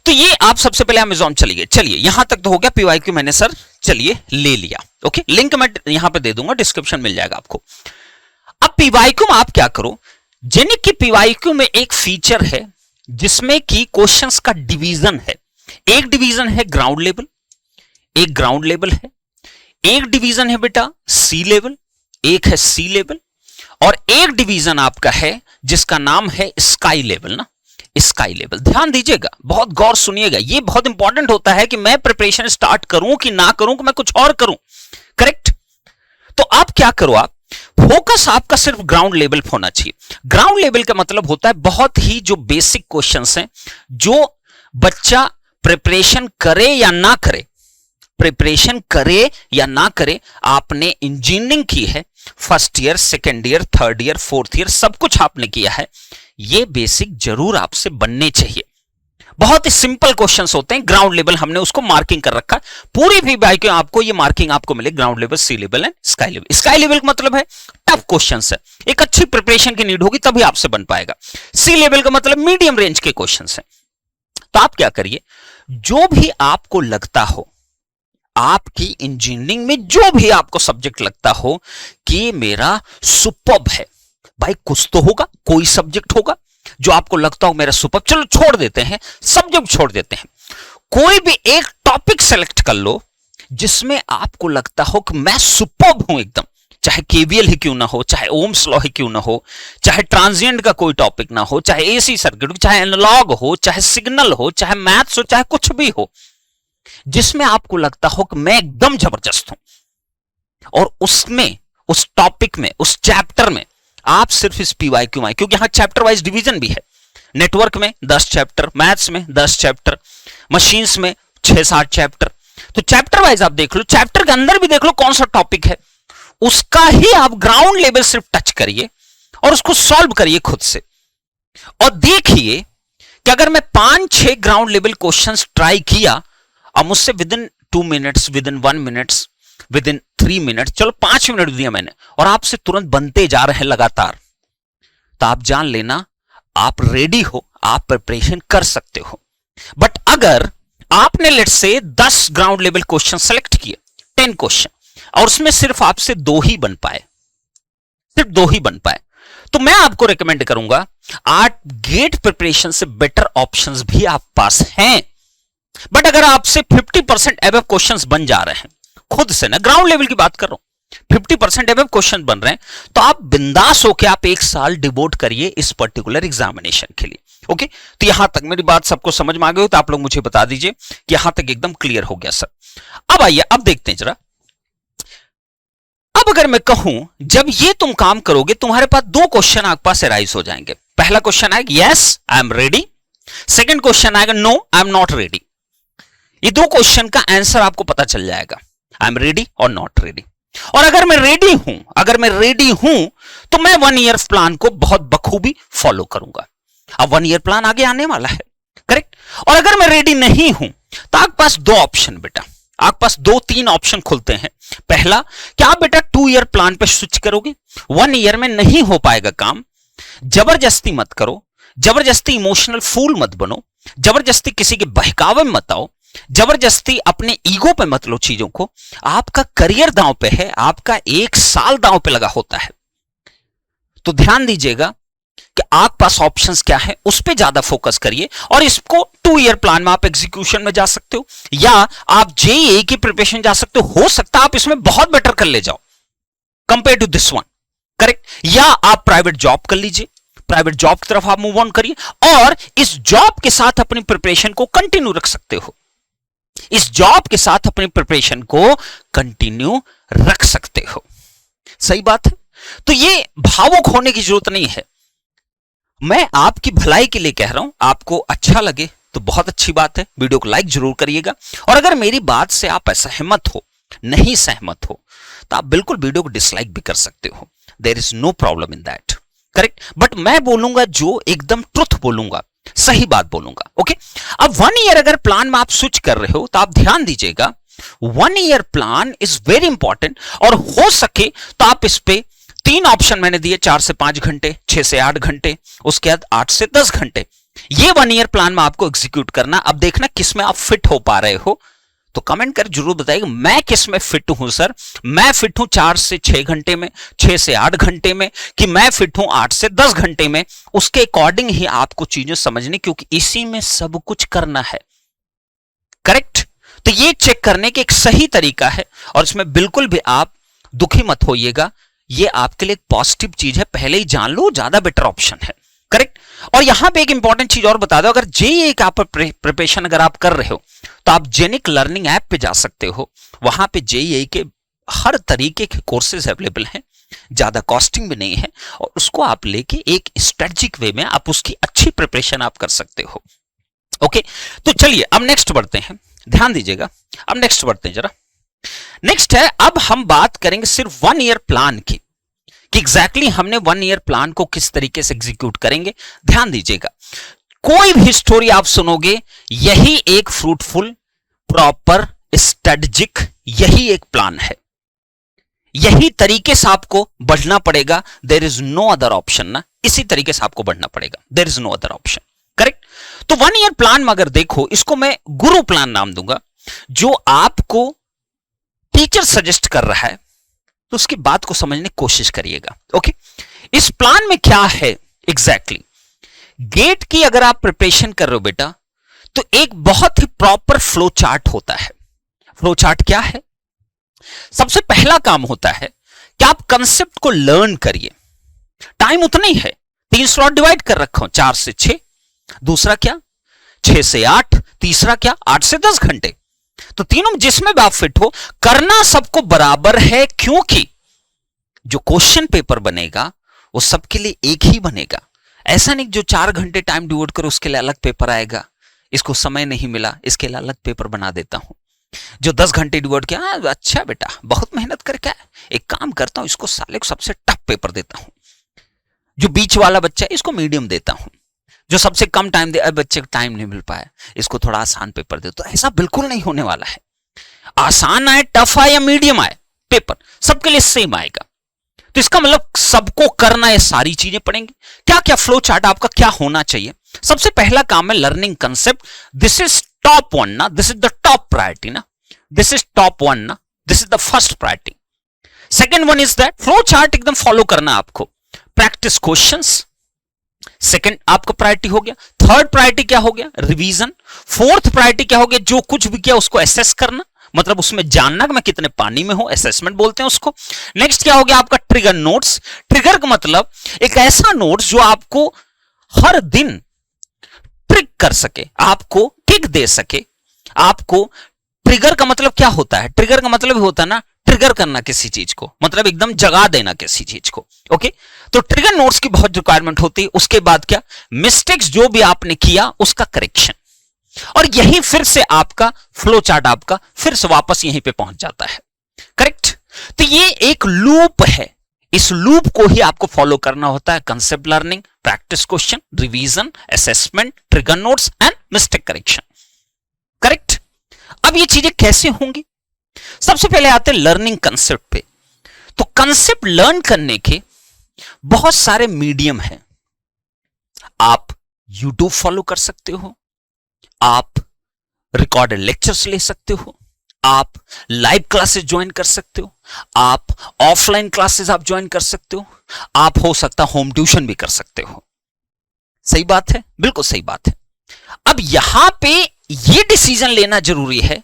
तो ये आप सबसे पहले अमेजॉन चलिए, चलिए यहां तक तो हो गया, पीवाईक्यू मैंने सर चलिए ले लिया। ओके, लिंक मैं यहां पे दे दूंगा, डिस्क्रिप्शन मिल जाएगा आपको। अब पीवाईक्यू में आप क्या करो, जेनिक की पीवाईक्यू में एक फीचर है जिसमें कि क्वेश्चंस का डिवीजन है, एक डिवीजन है ग्राउंड लेवल, एक ग्राउंड लेवल है, एक डिवीजन है बेटा सी लेवल, एक है सी लेवल, और एक डिवीजन आपका है जिसका नाम है स्काई लेवल ना, स्काई लेवल। ध्यान दीजिएगा, बहुत गौर सुनिएगा, ये बहुत इंपॉर्टेंट होता है कि मैं प्रिपरेशन स्टार्ट करूं कि ना करूं, कि मैं कुछ और करूं। करेक्ट, तो आप क्या करो, आप फोकस आपका सिर्फ ग्राउंड लेवल पे होना चाहिए। ग्राउंड लेवल का मतलब होता है बहुत ही जो बेसिक क्वेश्चंस हैं, जो बच्चा प्रिपरेशन करे या ना करे, प्रिपरेशन करे या ना करे, आपने इंजीनियरिंग की है, first year, second year, third year, fourth year, सब कुछ आपने किया है, ये बेसिक जरूर आपसे बनने चाहिए। बहुत ही सिंपल क्वेश्चंस होते हैं, ग्राउंड लेवल हमने उसको मार्किंग कर रखा है, पूरी भी बाइक आपको ये मार्किंग आपको मिले, ground level, sea level and sky level. Sky level का मतलब है टफ क्वेश्चंस है, एक अच्छी प्रिपरेशन की नीड होगी तभी आपसे बन पाएगा। सी लेवल का मतलब मीडियम रेंज के क्वेश्चंस हैं। तो आप क्या करिए, जो भी आपको लगता हो, आपकी इंजीनियरिंग में जो भी आपको सब्जेक्ट लगता हो कि मेरा सुपर्ब है, भाई कुछ तो होगा, कोई सब्जेक्ट होगा जो आपको लगता हो मेरा सुपर्ब, चलो छोड़ देते हैं, सब्जेक्ट छोड़ देते हैं, कोई भी एक टॉपिक सेलेक्ट कर लो जिसमें आपको लगता हो कि मैं सुपर्ब हूं एकदम, चाहे केवीएल ही क्यों ना हो, चाहे ओम्स लॉ ही क्यों ना हो, चाहे ट्रांजिएंट का कोई टॉपिक ना हो, चाहे एसी सर्किट, चाहे एनालॉग हो, चाहे सिग्नल हो, चाहे मैथ्स हो, चाहे कुछ भी हो, जिसमें आपको लगता हो कि मैं एकदम जबरदस्त हूं, और उसमें, उस टॉपिक में, उस चैप्टर में आप सिर्फ इस पीवाईक्यू में, क्योंकि यहां चैप्टर वाइज डिवीजन भी है, नेटवर्क में 10 चैप्टर, मैथ्स में 10 चैप्टर, मशीन्स में 6-7 चैप्टर, तो चैप्टर वाइज आप देख लो, चैप्टर के अंदर भी देख लो कौन सा टॉपिक है, उसका ही आप ग्राउंड लेवल सिर्फ टच करिए और उसको सॉल्व करिए खुद से, और देखिए कि अगर मैं 5-6 ग्राउंड लेवल क्वेश्चंस ट्राई किया और मुझसे with in 2 minutes, with in 1 minutes, with in 3 minute, चलो 5 मिनट दिया मैंने, और आपसे तुरंत बनते जा रहे हैं लगातार, तो आप जान लेना आप रेडी हो, आप प्रिपरेशन कर सकते हो। बट अगर आपने let's say 10 ground level question select किए, 10 क्वेश्चन, और उसमें सिर्फ आपसे 2 ही बन पाए, सिर्फ 2 ही बन पाए, तो मैं आपको रिकमेंड करूंगा, आप गेट प्रिपरेशन से बेटर ऑप्शंस भी आप पास हैं। बट अगर आपसे 50% एबव क्वेश्चंस बन जा रहे हैं खुद से ना, ग्राउंड लेवल की बात कर रहा हूं, 50% एबव क्वेश्चन बन रहे हैं, तो आप बिंदास होकर आप 1 साल डिवोट करिए इस पर्टिकुलर एग्जामिनेशन के लिए। ओके, तो यहां तक मेरी बात सबको समझ में आ गई हो तो आप लोग मुझे बता दीजिए कि यहां तक एकदम क्लियर हो गया सर। अब आइए, अब देखते हैं जरा, अब अगर मैं कहूं जब ये तुम काम करोगे तुम्हारे पास 2 क्वेश्चन आपके पास अराइज हो जाएंगे। पहला क्वेश्चन आएगा yes I am ready, second question आएगा no I am not ready. ये 2 क्वेश्चन का आंसर आपको पता चल जाएगा, आई एम रेडी और नॉट रेडी। और अगर मैं रेडी हूं, अगर मैं रेडी हूं तो मैं 1 ईयर प्लान को बहुत बखूबी फॉलो करूंगा। अब 1 ईयर प्लान आगे आने वाला है, करेक्ट। और अगर मैं रेडी नहीं हूं तो आपके पास 2 ऑप्शन बेटा, आपके पास 2-3 ऑप्शन खुलते हैं। पहला, क्या आप बेटा 2 ईयर प्लान पे स्विच करोगे, 1 ईयर में नहीं हो पाएगा काम, जबरदस्ती मत करो, जबरदस्ती इमोशनल फूल मत बनो, जबरदस्ती किसी के बहकावे में मत आओ, जबरदस्ती अपने ईगो पे मत लो चीजों को। आपका करियर दांव पे है, आपका 1 साल दांव पे लगा होता है, तो ध्यान दीजिएगा कि आपके पास ऑप्शंस क्या है, उस पे ज्यादा फोकस करिए। और इसको 2 ईयर प्लान में आप एग्जीक्यूशन में जा सकते हो, या आप जेईई की प्रिपरेशन जा सकते हो सकता है आप इसमें बहुत बेटर कर ले जाओ compare to this one, correct. या आप प्राइवेट जॉब कर लीजिए, प्राइवेट जॉब की तरफ आप मूव ऑन करिए, और इस जॉब के साथ अपनी प्रिपरेशन को कंटिन्यू रख सकते हो, इस जॉब के साथ अपनी प्रिपरेशन को कंटिन्यू रख सकते हो। सही बात है, तो ये भावुक होने की जरूरत नहीं है, मैं आपकी भलाई के लिए कह रहा हूं, आपको अच्छा लगे तो बहुत अच्छी बात है, वीडियो को लाइक जरूर करिएगा। और अगर मेरी बात से आप असहमत हो, नहीं सहमत हो, तो आप बिल्कुल वीडियो को डिसलाइक भी कर सकते हो, there is no problem in that, correct. But मैं बोलूंगा जो एकदम ट्रुथ बोलूंगा, सही बात बोलूंगा, ओके। अब 1 ईयर अगर प्लान में आप स्विच कर रहे हो तो आप ध्यान दीजिएगा, 1 year plan is very important. और हो सके तो आप इस पे 3 ऑप्शन मैंने दिए, 4 से 5 घंटे, 6 से 8 घंटे, उसके बाद 8 से 10 घंटे, ये 1 ईयर प्लान में आपको एग्जीक्यूट करना। अब देखना किसमें आप फिट हो पा रहे हो, तो कमेंट कर जरूर बताइएगा मैं किस में फिट हूं सर। मैं फिट हूं 4 से 6 घंटे में, 6 से 8 घंटे में, कि मैं फिट हूं 8 से 10 घंटे में। उसके अकॉर्डिंग ही आपको चीजें समझनी, क्योंकि इसी में सब कुछ करना है, करेक्ट। तो ये चेक करने के एक सही तरीका है, और इसमें बिल्कुल भी आप दुखी मत होइएगा, ये आपके लिए एक पॉजिटिव चीज है, पहले ही जान लो, ज्यादा बेटर ऑप्शन है, करेक्ट। और यहां पे एक इंपॉर्टेंट चीज और बता दो, अगर जेईई का प्रिपरेशन अगर आप कर रहे हो तो आप जेनिक लर्निंग ऐप पे जा सकते हो, वहां पे जेईई के हर तरीके के कोर्सेज अवेलेबल हैं, ज्यादा कॉस्टिंग भी नहीं है, और उसको आप लेके एक स्ट्रेटेजिक वे में आप उसकी अच्छी प्रिपरेशन आप कर सकते हो, ओके। तो चलिए अब नेक्स्ट बढ़ते हैं, ध्यान दीजिएगा, अब नेक्स्ट बढ़ते हैं जरा। नेक्स्ट है, अब हम बात करेंगे सिर्फ 1 ईयर प्लान की, कि एग्जैक्टली हमने 1 ईयर प्लान को किस तरीके से एग्जीक्यूट करेंगे। ध्यान दीजिएगा, कोई भी स्टोरी आप सुनोगे, यही एक फ्रूटफुल, प्रॉपर, स्ट्रेटेजिक, यही एक प्लान है, यही तरीके से आपको बढ़ना पड़ेगा, there is no other option ना, इसी तरीके से आपको बढ़ना पड़ेगा, there is no other option, correct. तो 1 ईयर प्लान में अगर देखो, इसको मैं गुरु प्लान नाम दूंगा, जो आपको टीचर सजेस्ट कर रहा है, तो उसकी बात को समझने की कोशिश करिएगा, ओके। इस प्लान में क्या है एग्जैक्टली, गेट की अगर आप प्रिपरेशन कर रहे हो बेटा, तो एक बहुत ही प्रॉपर फ्लो चार्ट होता है। फ्लो चार्ट क्या है? सबसे पहला काम होता है कि आप कंसेप्ट को लर्न करिए। टाइम उतना ही है, 3 स्लॉट डिवाइड कर रखा हूं, 4 से 6, दूसरा क्या 6 से 8, तीसरा क्या 8 से 10 घंटे। तो तीनों जिसमें भी आप फिट हो, करना सबको बराबर है, क्योंकि जो क्वेश्चन पेपर बनेगा वो सबके लिए एक ही बनेगा। ऐसा नहीं जो 4 घंटे टाइम डिवोट करो उसके लिए अलग पेपर आएगा, इसको समय नहीं मिला इसके लिए अलग पेपर बना देता हूं। जो 10 घंटे डिवोट किया, अच्छा बेटा बहुत मेहनत करके आया, एक काम करता हूं इसको साले को सबसे टफ पेपर देता हूं। जो बीच वाला बच्चा है इसको मीडियम देता हूं। जो सबसे कम टाइम दे, बच्चे को टाइम नहीं मिल पाया, इसको थोड़ा आसान पेपर दे। तो ऐसा बिल्कुल नहीं होने वाला है। आसान आए, टफ आए या मीडियम आए, पेपर सबके लिए सेम आएगा। तो इसका मतलब सबको करना, ये सारी चीजें पढ़ेंगे। क्या क्या फ्लो चार्ट आपका क्या होना चाहिए? सबसे पहला काम है learning concept. This is top 1 ना, this is the top priority ना, दिस इज टॉप 1 ना, this is the first priority. Second one is that flow chart एकदम फॉलो करना आपको। प्रैक्टिस क्वेश्चंस, सेकंड आपका प्रायोरिटी हो गया। थर्ड प्रायोरिटी क्या हो गया? रिवीजन। फोर्थ प्रायोरिटी क्या हो गया? जो कुछ भी किया उसको एसेस करना, मतलब उसमें जानना कि मैं कितने पानी में हूं, असेसमेंट बोलते हैं उसको। नेक्स्ट क्या हो गया आपका? Trigger notes. ट्रिगर का मतलब एक ऐसा नोट्स जो आपको हर दिन ट्रिक कर सके, आपको किक दे सके। आपको ट्रिगर का मतलब क्या होता है? ट्रिगर का मतलब होता है ना, ट्रिगर करना किसी चीज को, मतलब एकदम जगा देना किसी चीज को, ओके। तो ट्रिगर नोट्स की बहुत रिक्वायरमेंट होती है। उसके बाद क्या? मिस्टेक्स जो भी आपने किया उसका करेक्शन। और यही फिर से आपका फ्लो चार्ट आपका फिर से वापस यहीं पे पहुंच जाता है, करेक्ट। तो ये एक लूप है, इस लूप को ही आपको फॉलो करना होता है। Concept learning, practice question, revision, assessment, trigger notes and mistake correction, correct. अब ये चीजें कैसे होंगी? सबसे पहले आते हैं लर्निंग कंसेप्ट पे। तो कंसेप्ट लर्न करने के बहुत सारे मीडियम हैं। आप YouTube फॉलो कर सकते हो, आप रिकॉर्डेड लेक्चर्स ले सकते हो, आप लाइव क्लासेस ज्वाइन कर सकते हो, आप ऑफलाइन क्लासेस आप ज्वाइन कर सकते हो, आप हो सकता होम ट्यूशन भी कर सकते हो। सही बात है, बिल्कुल सही बात है। अब यहां पे यह डिसीजन लेना जरूरी है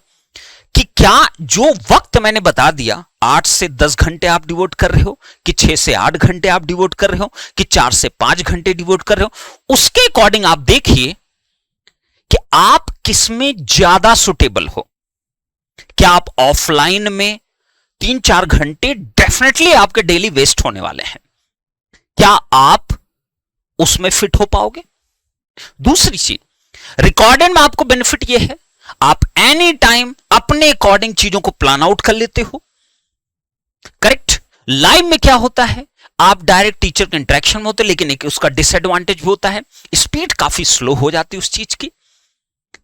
कि क्या जो वक्त मैंने बता दिया, 8 से 10 घंटे आप डिवोट कर रहे हो, कि 6 से 8 घंटे आप डिवोट कर रहे हो, कि 4 से 5 घंटे डिवोट कर रहे हो, उसके अकॉर्डिंग आप देखिए कि आप किसमें ज्यादा सुटेबल हो। क्या आप ऑफलाइन में 3-4 घंटे डेफिनेटली आपके डेली वेस्ट होने वाले हैं, क्या आप उसमें फिट हो पाओगे? दूसरी चीज, रिकॉर्डेड में आपको बेनिफिट यह है, आप एनी टाइम अपने अकॉर्डिंग चीजों को प्लान आउट कर लेते हो। करेक्ट। लाइव में क्या होता है, आप डायरेक्ट टीचर के इंटरेक्शन में होते, लेकिन एक उसका डिसएडवांटेज भी होता है, स्पीड काफी स्लो हो जाती है उस चीज की।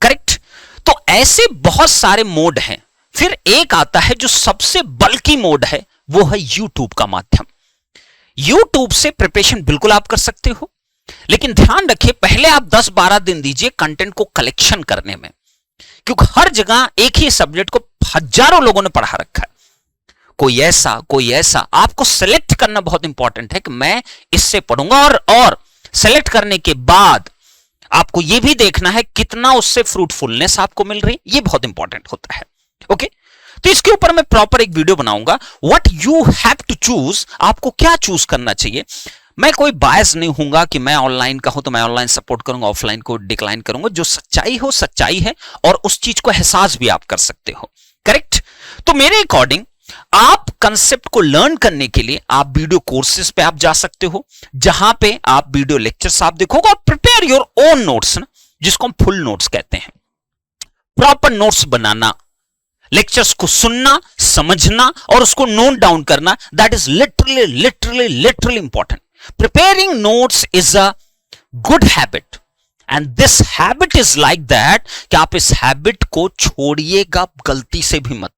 करेक्ट। तो ऐसे बहुत सारे मोड हैं। फिर एक आता है जो सबसे बल्कि मोड है, वो है यूट्यूब का माध्यम। यूट्यूब से प्रिपरेशन बिल्कुल आप कर सकते हो, लेकिन ध्यान रखिए पहले आप 10-12 दिन दीजिए कंटेंट को कलेक्शन करने में, क्योंकि हर जगह एक ही सब्जेक्ट को हजारों लोगों ने पढ़ा रखा है, कोई ऐसा। आपको सेलेक्ट करना बहुत इंपॉर्टेंट है कि मैं इससे पढ़ूंगा, और सेलेक्ट करने के बाद आपको यह भी देखना है कितना उससे फ्रूटफुलनेस आपको मिल रही है, यह बहुत इंपॉर्टेंट होता है। ओके, तो इसके ऊपर मैं प्रॉपर एक वीडियो बनाऊंगा, what you have to choose, आपको क्या चूज करना चाहिए। मैं कोई बायस नहीं हूंगा कि मैं ऑनलाइन का हूं तो मैं ऑनलाइन सपोर्ट करूंगा, ऑफलाइन को डिक्लाइन करूंगा। जो सच्चाई हो सच्चाई है, और उस चीज को एहसास भी आप कर सकते हो। करेक्ट। तो मेरे अकॉर्डिंग आप कंसेप्ट को लर्न करने के लिए आप वीडियो कोर्सेज पे आप जा सकते हो, जहां पे आप वीडियो लेक्चर्स आप देखोगे, और प्रिपेयर योर ओन नोट्स ना, जिसको हम फुल नोट्स कहते हैं। प्रॉपर नोट्स बनाना, लेक्चर्स को सुनना, समझना और उसको नोट डाउन करना, that is literally important. Preparing notes is a good habit, and this habit is like that कि आप इस हैबिट को छोड़िएगा गलती से भी मत।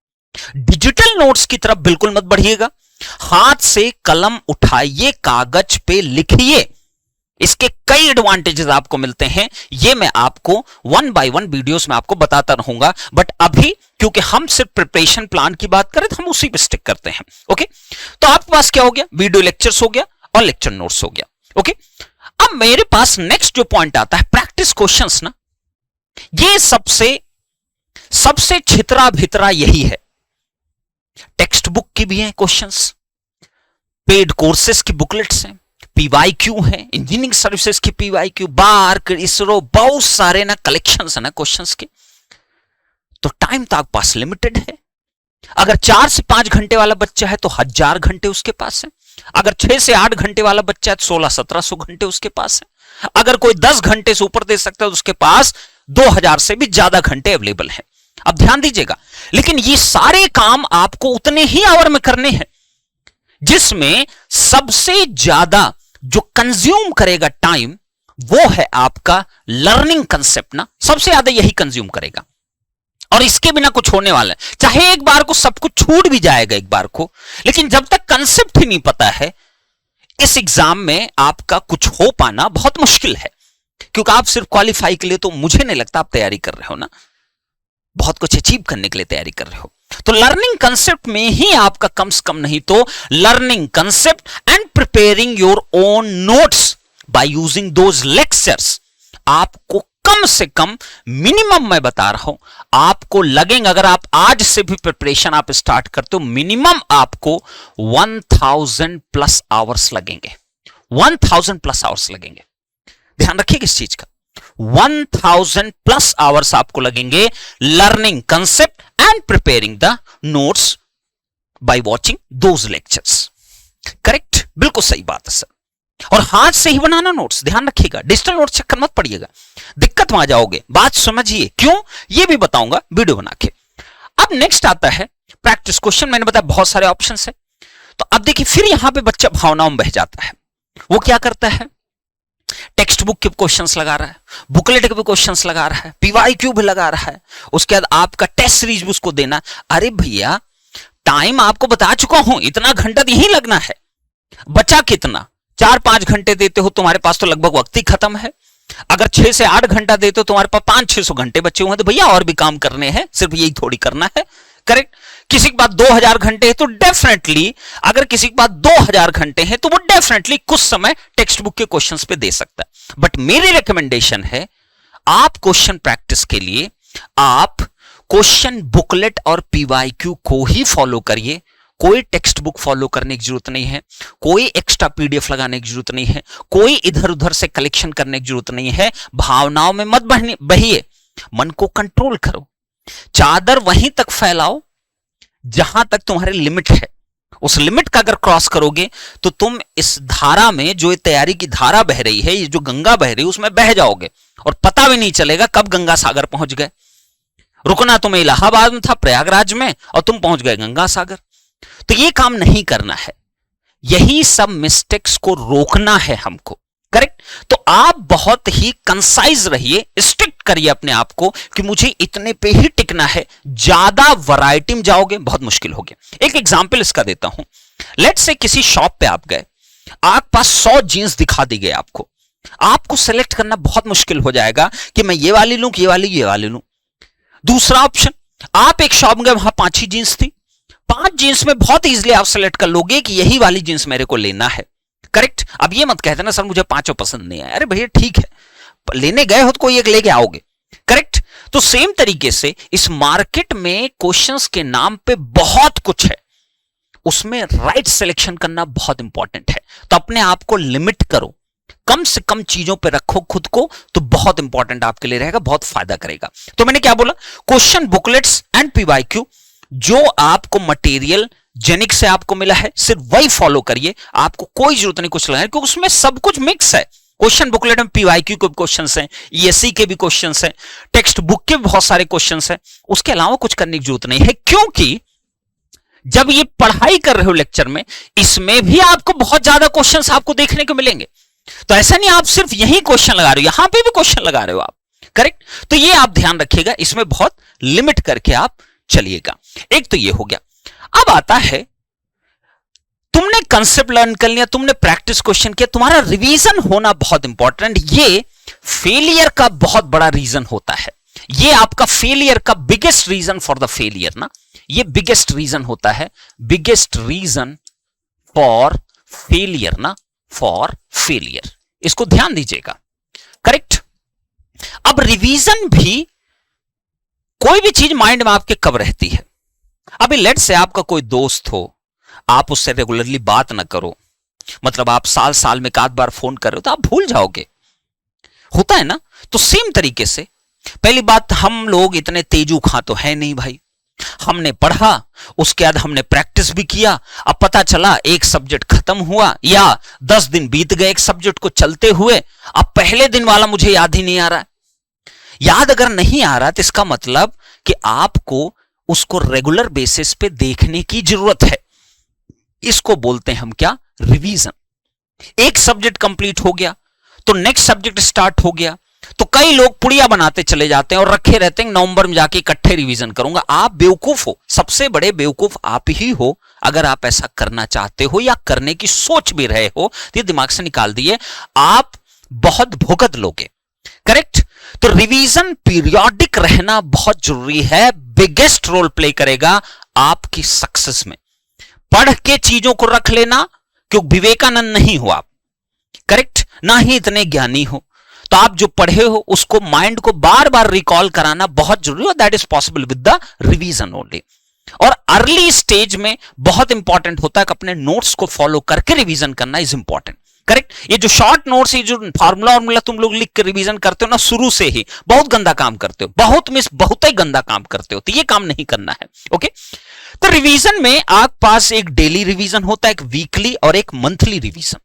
डिजिटल नोट्स की तरफ बिल्कुल मत बढ़िएगा, हाथ से कलम उठाइए, कागज पे लिखिए। इसके कई एडवांटेजेस आपको मिलते हैं, ये मैं आपको 1 by 1 वीडियोस में आपको बताता रहूंगा, बट अभी क्योंकि हम सिर्फ प्रिपरेशन प्लान की बात करें तो हम उसी पे स्टिक करते हैं। ओके, तो आपके पास क्या हो गया, वीडियो लेक्चर्स हो गया और लेक्चर नोट्स हो गया। ओके, अब मेरे पास नेक्स्ट जो पॉइंट आता है प्रैक्टिस क्वेश्चंस ना, ये सबसे छितरा भितरा यही है। टेक्स्ट बुक की भी है क्वेश्चंस, पेड कोर्सेज की बुकलेट्स हैं, पीवाईक्यू है, इंजीनियरिंग सर्विसेज की पीवाईक्यू, बार्क, इसरो, बहुत सारे ना कलेक्शंस है ना क्वेश्चंस के। तो टाइम तो आपके पास लिमिटेड है। अगर 4 से 5 घंटे वाला बच्चा है तो 1000 घंटे उसके पास है। अगर 6 से 8 घंटे वाला बच्चा है तो 1600-1700 घंटे उसके पास है। अगर कोई 10 घंटे से ऊपर दे सकता है तो उसके पास 2000 से भी ज्यादा घंटे अवेलेबल है। अब ध्यान दीजिएगा, लेकिन ये सारे काम आपको उतने ही आवर में करने हैं, जिसमें सबसे ज्यादा जो कंज्यूम करेगा टाइम, वो है आपका लर्निंग कंसेप्ट ना, सबसे ज्यादा यही कंज्यूम करेगा। और इसके बिना कुछ होने वाला है, चाहे एक बार को सब कुछ छूट भी जाएगा एक बार को, लेकिन जब तक कंसेप्ट ही नहीं पता है, इस एग्जाम में आपका कुछ हो पाना बहुत मुश्किल है। क्योंकि आप सिर्फ क्वालिफाई के लिए तो मुझे नहीं लगता आप तैयारी कर रहे हो ना, बहुत कुछ अचीव करने के लिए तैयारी कर रहे हो। तो लर्निंग कंसेप्ट में ही आपका कम से कम नहीं तो learning concept and preparing your own notes by using those lectures, आपको कम से कम मिनिमम मैं बता रहा हूं, आपको लगेंगे, अगर आप आज से भी प्रिपरेशन आप स्टार्ट करते हो, मिनिमम आपको 1000+ आवर्स लगेंगे, 1000+ आवर्स लगेंगे। ध्यान रखिए इस चीज का, 1000+ आवर्स आपको लगेंगे learning concept and preparing the notes by watching those lectures. Correct, बिल्कुल सही बात है सर। और हाथ से ही बनाना नोट्स, ध्यान रखिएगा, डिजिटल नोट्स चक्कर मत पड़िएगा, दिक्कत में आ जाओगे। बात समझिए क्यों, ये भी बताऊंगा वीडियो बना के। अब नेक्स्ट आता है प्रैक्टिस क्वेश्चन। मैंने बताया बहुत सारे ऑप्शंस है, तो अब देखिए फिर यहां पे बच्चा भावनाओं में बह जाता है। वो क्या करता है, टेक्स्ट बुक के क्वेश्चंस लगा रहा है, बुकलेट के भी क्वेश्चंस लगा रहा है, पीवाईक्यू भी लगा रहा है, उसके बाद आपका टेस्ट सीरीज भी उसको देना। अरे भैया, टाइम आपको बता चुका हूं, इतना घंटा यही लगना है, बचा कितना, 4-5 घंटे देते हो तुम्हारे पास तो लगभग वक्त ही खत्म है। अगर 6 से 8 घंटा देते हो तुम्हारे पास 500-600 घंटे बचे हुए हैं, तो भैया और भी काम करने हैं, सिर्फ यही थोड़ी करना है। करेक्ट। किसी के पास 2000 घंटे है तो डेफिनेटली, अगर किसी के पास 2000 घंटे हैं तो वो डेफिनेटली कुछ समय टेक्स्ट बुक के क्वेश्चंस पे दे सकता है। बट मेरी रिकमेंडेशन है, आप क्वेश्चन प्रैक्टिस के लिए आप क्वेश्चन बुकलेट और पीवाईक्यू को ही फॉलो करिए। कोई टेक्स्ट बुक फॉलो करने की जरूरत नहीं है, कोई एक्स्ट्रा पीडीएफ लगाने की जरूरत नहीं है, कोई इधर उधर से कलेक्शन करने की जरूरत नहीं है। भावनाओं में मत बहिए, मन को कंट्रोल करो, चादर वहीं तक फैलाओ जहां तक तुम्हारे लिमिट है, उस लिमिट का अगर क्रॉस करोगे तो तुम इस धारा में, जो तैयारी की धारा बह रही है, ये जो गंगा बह रही है, उसमें बह जाओगे और पता भी नहीं चलेगा कब गंगा सागर पहुंच गए। रुकना तुम्हें इलाहाबाद में था, प्रयागराज में, और तुम पहुंच गए गंगा सागर। तो ये काम नहीं करना है, यही सब मिस्टेक्स को रोकना है हमको। करेक्ट? तो आप बहुत ही कंसाइज रहिए, स्ट्रिक्ट करिए अपने आप को कि मुझे इतने पे ही टिकना है। ज्यादा वैरायटी में जाओगे बहुत मुश्किल हो गया। एक एग्जांपल इसका देता हूं। लेट्स से किसी शॉप पे आप गए, आपके पास 100 जीन्स दिखा दी गई आपको सेलेक्ट करना बहुत मुश्किल हो जाएगा कि मैं ये वाली लूं कि ये वाली लूं। दूसरा ऑप्शन, आप एक शॉप में गए, वहां 5 ही जीन्स थी, 5 जीन्स में बहुत इजीली आप सेलेक्ट कर लोगे कि यही वाली जीन्स मेरे को लेना है। करेक्ट? अब ये मत कहते ना सर मुझे 5 पसंद नहीं आया। अरे भैया ठीक है, लेने गए हो तो कोई एक लेके आओगे। करेक्ट? तो सेम तरीके से इस मार्केट में क्वेश्चंस के नाम पे बहुत कुछ है, उसमें राइट सिलेक्शन करना बहुत इंपॉर्टेंट है। तो अपने आप को लिमिट करो, कम से कम चीजों पे रखो खुद को, तो बहुत इंपॉर्टेंट आपके लिए रहेगा, बहुत फायदा करेगा। तो मैंने क्या बोला, क्वेश्चन बुकलेट्स एंड पीवाईक्यू, जो आपको मटेरियल जेनिक से आपको मिला है सिर्फ वही फॉलो करिए, आपको कोई जरूरत नहीं कुछ लगाने, क्योंकि उसमें सब कुछ मिक्स है। क्वेश्चन बुकलेट में पीवाईक्यू के भी क्वेश्चंस हैं, ईएससी के भी क्वेश्चंस हैं, टेक्स्ट बुक के भी बहुत सारे क्वेश्चंस हैं, उसके अलावा कुछ करने की जरूरत नहीं है। क्योंकि जब ये पढ़ाई कर रहे हो लेक्चर में, इसमें भी आपको बहुत ज्यादा क्वेश्चंस आपको देखने को मिलेंगे। तो ऐसा नहीं आप सिर्फ यही क्वेश्चन लगा रहे हो, यहां पे भी क्वेश्चन लगा रहे हो आप। करेक्ट? तो ये आप ध्यान रखिएगा, इसमें बहुत लिमिट करके आप चलिएगा। एक तो ये हो गया। अब आता है, तुमने कंसेप्ट लर्न कर लिया, तुमने प्रैक्टिस क्वेश्चन किया, तुम्हारा रिवीजन होना बहुत इंपॉर्टेंट। ये फेलियर का बहुत बड़ा रीजन होता है, ये आपका फेलियर का biggest reason for the failure ना, ये बिगेस्ट रीजन होता है, बिगेस्ट रीजन फॉर फेलियर ना, फॉर फेलियर। इसको ध्यान दीजिएगा। करेक्ट? अब रिवीजन भी, कोई भी चीज माइंड में आपके कब रहती है। अभी लेट से आपका कोई दोस्त हो, आप उससे रेगुलरली बात ना करो, मतलब आप साल साल में एक आध बार फोन कर रहे हो तो आप भूल जाओगे, होता है ना। तो सेम तरीके से पहली बात, हम लोग इतने तेजू खां तो है नहीं भाई, हमने पढ़ा, उसके बाद हमने प्रैक्टिस भी किया, अब पता चला एक सब्जेक्ट खत्म हुआ या 10 दिन बीत गए एक सब्जेक्ट को चलते हुए, अब पहले दिन वाला मुझे याद ही नहीं आ रहा। याद अगर नहीं आ रहा तो इसका मतलब कि आपको उसको रेगुलर बेसिस पे देखने की जरूरत है। इसको बोलते हैं हम क्या, रिवीजन। एक सब्जेक्ट कंप्लीट हो गया तो नेक्स्ट सब्जेक्ट स्टार्ट हो गया, तो कई लोग पुड़िया बनाते चले जाते हैं और रखे रहते हैं नवंबर में जाके इकट्ठे रिवीजन करूंगा। आप बेवकूफ हो, सबसे बड़े बेवकूफ आप ही हो अगर आप ऐसा करना चाहते हो या करने की सोच भी रहे हो, तो ये दिमाग से निकाल दिए, आप बहुत भुगत लोगे। करेक्ट? तो रिवीजन पीरियोडिक रहना बहुत जरूरी है, बिगेस्ट रोल प्ले करेगा आपकी सक्सेस में। पढ़ के चीजों को रख लेना, क्योंकि विवेकानंद नहीं हो आप, करेक्ट, ना ही इतने ज्ञानी हो, तो आप जो पढ़े हो उसको माइंड को बार बार रिकॉल कराना बहुत जरूरी है। That is possible with the revision only. और अर्ली स्टेज में बहुत इंपॉर्टेंट होता है कि अपने नोट्स को फॉलो करके रिवीजन करना इज इंपॉर्टेंट। करेक्ट? ये जो शॉर्ट नोट्स, ये जो फार्मूला तुम लोग लिख के रिवीजन करते हो ना, शुरू से ही बहुत गंदा काम करते हो, बहुत ही गंदा काम करते हो, तो ये काम नहीं करना है। ओके? तो रिवीजन में आप पास एक डेली रिवीजन होता है, एक वीकली और एक monthly revision.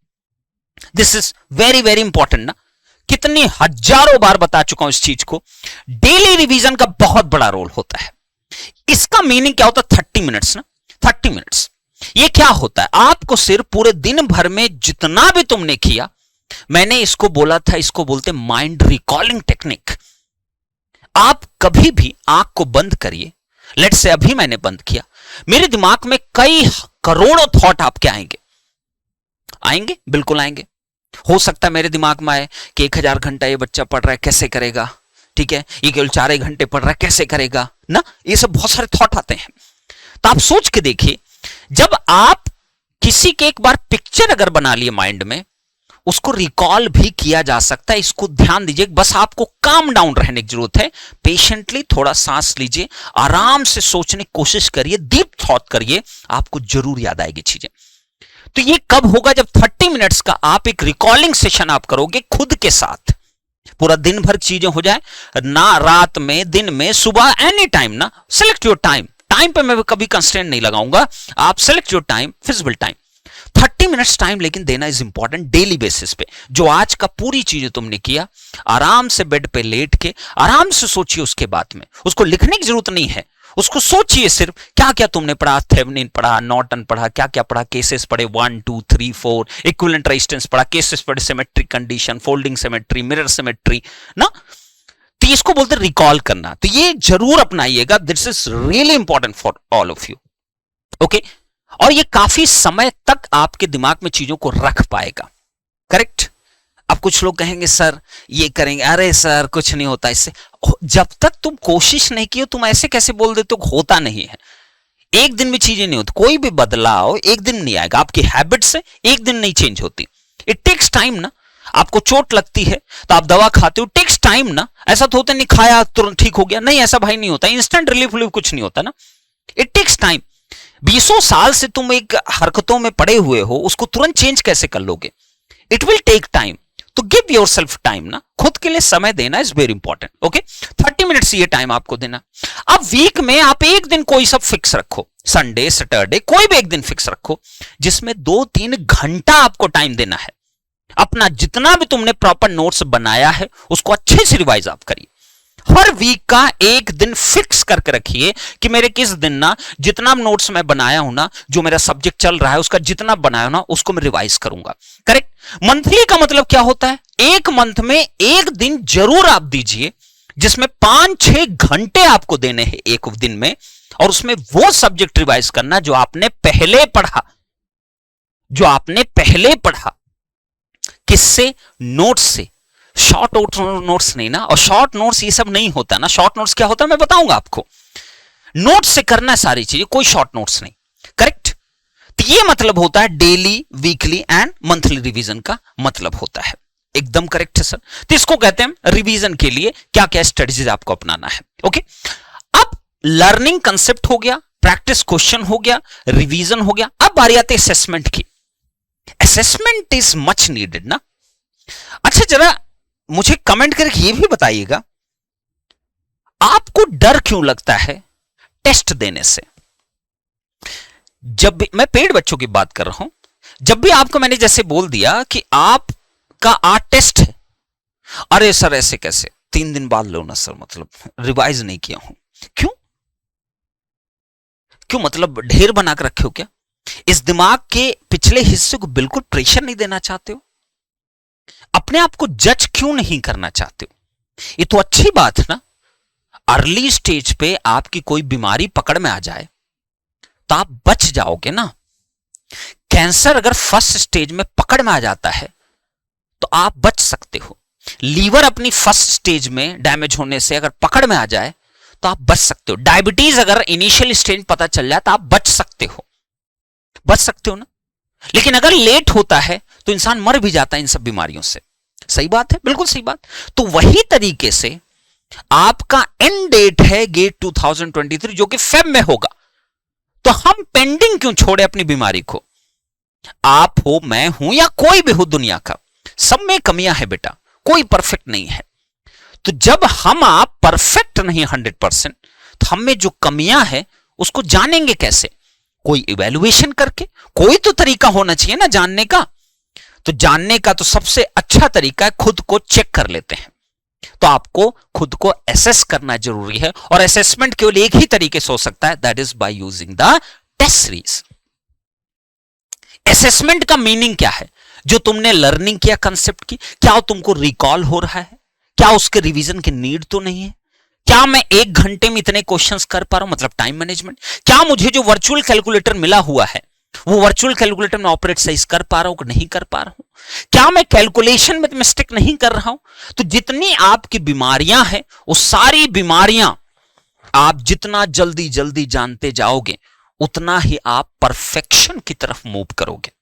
This is very very important ना, कितनी हजारों बार बता चुका हूं इस चीज को। डेली रिवीजन का बहुत बड़ा रोल होता है। इसका मीनिंग क्या होता है? 30 मिनट्स ना, 30 मिनट्स। ये क्या होता है? आपको सिर्फ पूरे दिन भर में जितना भी तुमने किया, मैंने इसको बोला था, इसको बोलते माइंड रिकॉलिंग टेक्निक। आप कभी भी आंख को बंद करिए, लेट्स से अभी मैंने बंद किया, मेरे दिमाग में कई करोड़ों थॉट आपके आएंगे, बिल्कुल आएंगे। हो सकता है मेरे दिमाग में आए कि 1000 घंटा ये बच्चा पढ़ रहा है, कैसे करेगा, ठीक है, ये केवल 4 घंटे पढ़ रहा है, कैसे करेगा ना, ये सब बहुत सारे थॉट आते हैं। तो आप सोच के देखिए, जब आप किसी के एक बार पिक्चर अगर बना लिए माइंड में, उसको रिकॉल भी किया जा सकता है। इसको ध्यान दीजिए, बस आपको काम डाउन रहने की जरूरत है। पेशेंटली थोड़ा सांस लीजिए, आराम से सोचने की कोशिश करिए, डीप थॉट करिए, आपको जरूर याद आएगी चीजें। तो ये कब होगा? जब 30 मिनट्स का आप एक रिकॉलिंग सेशन आप करोगे खुद के साथ। पूरा दिन भर चीजें हो जाए ना, रात में, दिन में, सुबह, एनी टाइम ना, सिलेक्ट योर टाइम टाइम पे मैं कभी कंस्ट्रेंट नहीं लगाऊंगा, आप select your time, feasible time. 30 minutes time लेकिन देना इज इंपॉर्टेंट डेली बेसिस पे। जो आज का पूरी चीजें तुमने किया, आराम से बेड पे लेट के आराम से सोचिए उसके बाद में, उसको लिखने की जरूरत नहीं है, उसको सोचिए सिर्फ क्या क्या तुमने पढ़ा, थेवेनिन पढ़ा, नॉर्टन पढ़ा, क्या क्या पढ़ा, केसेस पढ़े 1 2 3 4, इक्विवेलेंट रेजिस्टेंस पढ़ा, केसेस पढ़े, symmetric condition, folding symmetry, mirror symmetry ना। तो इसको बोलते रिकॉल करना, तो ये जरूर अपनाइएगा, this is really important for all of you. Okay, और ये काफी समय तक आपके दिमाग में चीजों को रख पाएगा। करेक्ट। अब कुछ लोग कहेंगे सर ये करेंगे, अरे सर कुछ नहीं होता इससे। जब तक तुम कोशिश नहीं की हो, तुम ऐसे कैसे बोल देते हो होता नहीं है। एक दिन में चीजें नहीं होती, कोई भी बदलाव एक दिन नहीं आएगा, आपकी हैबिट से एक दिन नहीं चेंज होती। इट टेक्स टाइम ना। आपको चोट लगती है तो आप दवा खाते हो, टेक्स टाइम ना। ऐसा तो होता नहीं खाया तुरंत ठीक हो गया, नहीं ऐसा भाई नहीं होता, इंस्टेंट रिलीफ कुछ नहीं होता ना, इट टेक्स टाइम। 20 साल से तुम एक हरकतों में पड़े हुए हो, उसको तुरंत चेंज कैसे कर लोगे? It will take time. तो गिव योर सेल्फ टाइम ना, खुद के लिए समय देना is very important. Okay, 30 minutes ये टाइम आपको देना। अब वीक में आप एक दिन कोई सब फिक्स रखो, संडे सैटरडे कोई भी एक दिन फिक्स रखो, जिसमें 2-3 घंटा आपको टाइम देना है। अपना जितना भी तुमने प्रॉपर नोट्स बनाया है उसको अच्छे से रिवाइज आप करिए। हर वीक का एक दिन फिक्स करके रखिए कि मेरे किस दिन ना जितना नोट्स मैं बनाया हूं ना, जो मेरा सब्जेक्ट चल रहा है उसका जितना बनाया ना उसको मैं रिवाइज करूंगा। करेक्ट। मंथली का मतलब क्या होता है? एक मंथ में एक दिन जरूर आप दीजिए जिसमें 5-6 घंटे आपको देने हैं एक दिन में, और उसमें वो सब्जेक्ट रिवाइज करना जो आपने पहले पढ़ा, जो आपने पहले पढ़ा। किससे? नोट्स से। शॉर्ट नोट्स नहीं ना, और शॉर्ट नोट्स ये सब नहीं होता ना। शॉर्ट नोट्स क्या होता है मैं बताऊंगा आपको। नोट्स से करना है सारी चीजें, कोई शॉर्ट नोट्स नहीं। करेक्ट। तो ये मतलब होता है daily, weekly and monthly revision का मतलब होता है। एकदम करेक्ट है सर। तो इसको कहते हैं रिवीजन के लिए क्या क्या स्ट्रेटजीज आपको अपनाना है। ओके, अब लर्निंग कंसेप्ट हो गया, प्रैक्टिस क्वेश्चन हो गया, रिवीजन हो गया। अब बारी आती है असेसमेंट की। असेसमेंट इज मच नीडेड ना। अच्छा, जरा मुझे कमेंट करके ये भी बताइएगा, आपको डर क्यों लगता है टेस्ट देने से? जब भी मैं पेड बच्चों की बात कर रहा हूं, जब भी आपको मैंने जैसे बोल दिया कि आपका आज टेस्ट है, अरे सर ऐसे कैसे, 3 दिन बाद लो ना सर, मतलब रिवाइज नहीं किया हूं। क्यों क्यों मतलब ढेर बना कर रखे हो क्या? इस दिमाग के पिछले हिस्से को बिल्कुल प्रेशर नहीं देना चाहते हो? अपने आप को जज क्यों नहीं करना चाहते हो? ये तो अच्छी बात है ना। अर्ली स्टेज पे आपकी कोई बीमारी पकड़ में आ जाए तो आप बच जाओगे ना। कैंसर अगर फर्स्ट स्टेज में पकड़ में आ जाता है तो आप बच सकते हो। लीवर अपनी फर्स्ट स्टेज में डैमेज होने से अगर पकड़ में आ जाए तो आप बच सकते हो। डायबिटीज अगर इनिशियल स्टेज पता चल जाए तो आप बच सकते हो ना। लेकिन अगर लेट होता है तो इंसान मर भी जाता है इन सब बीमारियों से। सही बात है, बिल्कुल सही बात। तो वही तरीके से आपका एंड डेट है गेट 2023 जो कि फेब में होगा, तो हम पेंडिंग क्यों छोड़े अपनी बीमारी को? आप हो, मैं हूं या कोई भी हो दुनिया का, सब में कमियां है बेटा, कोई परफेक्ट नहीं है। तो जब हम आप परफेक्ट नहीं 100%, तो हम में जो कमियां है उसको जानेंगे कैसे? कोई इवैल्यूएशन करके। कोई तो तरीका होना चाहिए ना जानने का। तो जानने का तो सबसे अच्छा तरीका है खुद को चेक कर लेते हैं। तो आपको खुद को एसेस करना जरूरी है, और असेसमेंट केवल एक ही तरीके से हो सकता है, that is by using the test series. Assessment का मीनिंग क्या है? जो तुमने लर्निंग किया कंसेप्ट की, क्या तुमको रिकॉल हो रहा है? क्या उसके रिवीजन की नीड तो नहीं है? क्या मैं 1 घंटे में इतने क्वेश्चंस कर पा रहा हूं, मतलब टाइम मैनेजमेंट? क्या मुझे जो वर्चुअल कैलकुलेटर मिला हुआ है वो वर्चुअल कैलकुलेटर में ऑपरेट सही कर पा रहा हूं कि नहीं कर पा रहा हूं? क्या मैं कैलकुलेशन में मिस्टेक नहीं कर रहा हूं? तो जितनी आपकी बीमारियां हैं वो सारी बीमारियां आप जितना जल्दी जल्दी जानते जाओगे उतना ही आप परफेक्शन की तरफ मूव करोगे।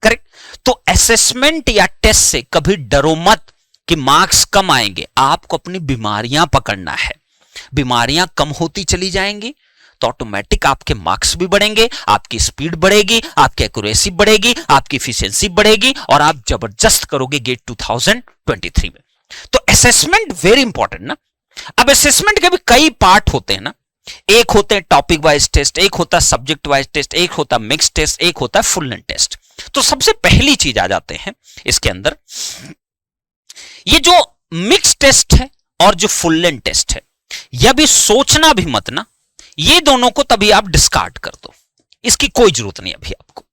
करेक्ट। तो असेसमेंट या टेस्ट से कभी डरो मत कि मार्क्स कम आएंगे। आपको अपनी बीमारियां पकड़ना है। बीमारियां कम होती चली जाएंगी तो ऑटोमेटिक आपके मार्क्स भी बढ़ेंगे, आपकी स्पीड बढ़ेगी, आपकी एक्यूरेसी बढ़ेगी, आपकी एफिशिएंसी बढ़ेगी, और आप जबरदस्त करोगे गेट 2023 में। तो असेसमेंट वेरी इंपॉर्टेंट ना। अब असेसमेंट के भी कई पार्ट होते हैं ना। एक होते हैं टॉपिक वाइज टेस्ट, एक होता है सब्जेक्ट वाइज टेस्ट, एक होता है मिक्स टेस्ट, एक होता है फुल लेंथ टेस्ट। तो सबसे पहली चीज आ जाते हैं इसके अंदर, ये जो मिक्स टेस्ट है और जो फुल लेंथ टेस्ट है, यह भी सोचना भी मत ना, ये दोनों को तभी आप डिस्कार्ड कर दो, इसकी कोई जरूरत नहीं अभी आपको,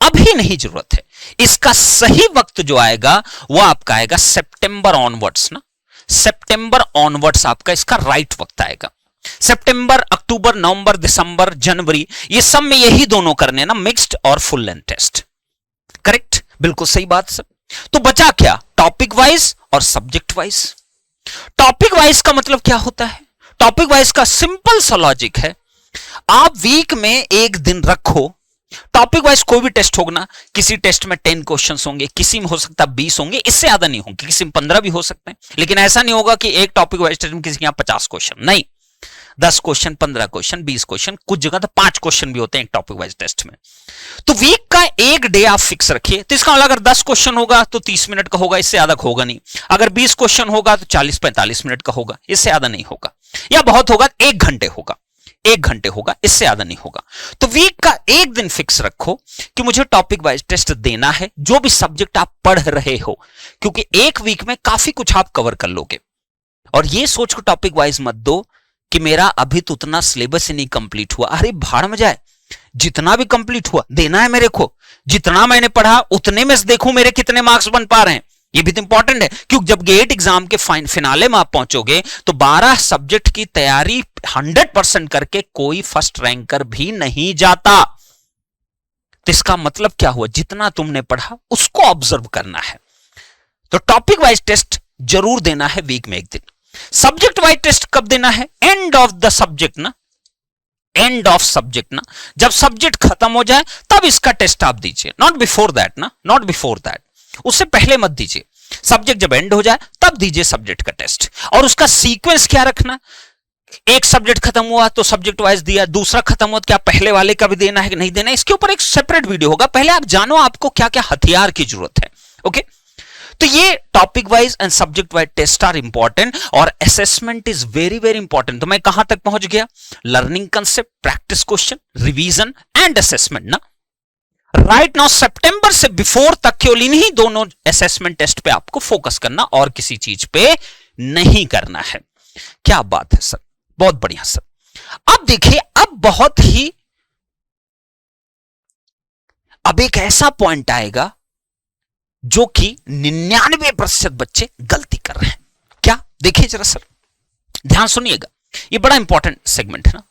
अभी नहीं जरूरत है। इसका सही वक्त जो आएगा वो आपका आएगा सितंबर ऑनवर्ड्स ना, सितंबर ऑनवर्ड्स आपका इसका राइट वक्त आएगा। सितंबर, अक्टूबर, नवंबर, दिसंबर, जनवरी, ये सब में यही दोनों करने ना, मिक्स्ड और फुल लेंथ टेस्ट। करेक्ट, बिल्कुल सही बात सर। तो बचा क्या, टॉपिक वाइज और सब्जेक्ट वाइज। टॉपिक वाइज का मतलब क्या होता है, टॉपिक वाइज का सिंपल सा लॉजिक है, आप वीक में एक दिन रखो, टॉपिक वाइज कोई भी टेस्ट होगा ना, किसी टेस्ट में 10 क्वेश्चंस होंगे, किसी में हो सकता है 20 होंगे, इससे ज्यादा नहीं होंगे, किसी में 15 भी हो सकते हैं, लेकिन ऐसा नहीं होगा कि एक टॉपिक वाइज टेस्ट में किसी के यहां 50 क्वेश्चन, नहीं, 10 क्वेश्चन, 15 क्वेश्चन, 20 क्वेश्चन, कुछ जगह तो 5 क्वेश्चन भी होते हैं एक टॉपिक वाइज टेस्ट में। तो वीक का एक डे आप फिक्स रखिए, तो इसका मतलब अगर 10 क्वेश्चन होगा तो 30 मिनट का होगा, इससे ज्यादा होगा नहीं। अगर 20 क्वेश्चन होगा तो 40-45 मिनट का होगा, इससे ज्यादा नहीं होगा, या बहुत होगा 1 घंटे होगा, 1 घंटे होगा, इससे ज्यादा नहीं होगा। तो वीक का एक दिन फिक्स रखो कि मुझे टॉपिक वाइज टेस्ट देना है, जो भी सब्जेक्ट आप पढ़ रहे हो, क्योंकि एक वीक में काफी कुछ आप कवर कर लोगे। और ये सोच को टॉपिक वाइज मत दो कि मेरा अभी तो उतना सिलेबस ही नहीं कंप्लीट हुआ, अरे भाड़ में जाए, जितना भी कंप्लीट हुआ देना है मेरे को, जितना मैंने पढ़ा उतने में से देखूं मेरे कितने मार्क्स बन पा रहे हैं, ये भी तो इंपॉर्टेंट है। क्योंकि जब गेट एग्जाम के फिनाले में आप पहुंचोगे तो 12 सब्जेक्ट की तैयारी 100% करके कोई फर्स्ट रैंकर भी नहीं जाता। तो इसका मतलब क्या हुआ, जितना तुमने पढ़ा उसको ऑब्जर्व करना है। तो टॉपिक वाइज टेस्ट जरूर देना है वीक में एक दिन। सब्जेक्ट वाइज टेस्ट कब देना है, एंड ऑफ द सब्जेक्ट ना, एंड ऑफ सब्जेक्ट ना, जब सब्जेक्ट खत्म हो जाए तब इसका टेस्ट आप दीजिए, नॉट बिफोर दैट ना, नॉट बिफोर दैट, उससे पहले मत दीजिए। सब्जेक्ट जब एंड हो जाए तब दीजिए सब्जेक्ट का टेस्ट। और उसका सीक्वेंस क्या रखना, एक सब्जेक्ट खत्म हुआ तो सब्जेक्ट वाइज दिया, दूसरा खत्म हुआ तो क्या पहले वाले का भी देना है कि नहीं देना है, इसके ऊपर एक सेपरेट वीडियो होगा। पहले आप जानो आपको क्या क्या हथियार की जरूरत है। ओके, तो ये topic wise and subject wise test are important और assessment is very very important. तो मैं कहां तक पहुंच गया, learning concept, practice question, revision and assessment ना। राइट नाउ सितंबर से बिफोर तक केवल इन्हीं दोनों असेसमेंट टेस्ट पे आपको फोकस करना और किसी चीज पे नहीं करना है। क्या बात है सर, बहुत बढ़िया सर। अब देखिए, अब एक ऐसा पॉइंट आएगा जो कि 99% बच्चे गलती कर रहे हैं। क्या, देखिए जरा सर, ध्यान सुनिएगा, ये बड़ा इंपॉर्टेंट सेगमेंट है ना।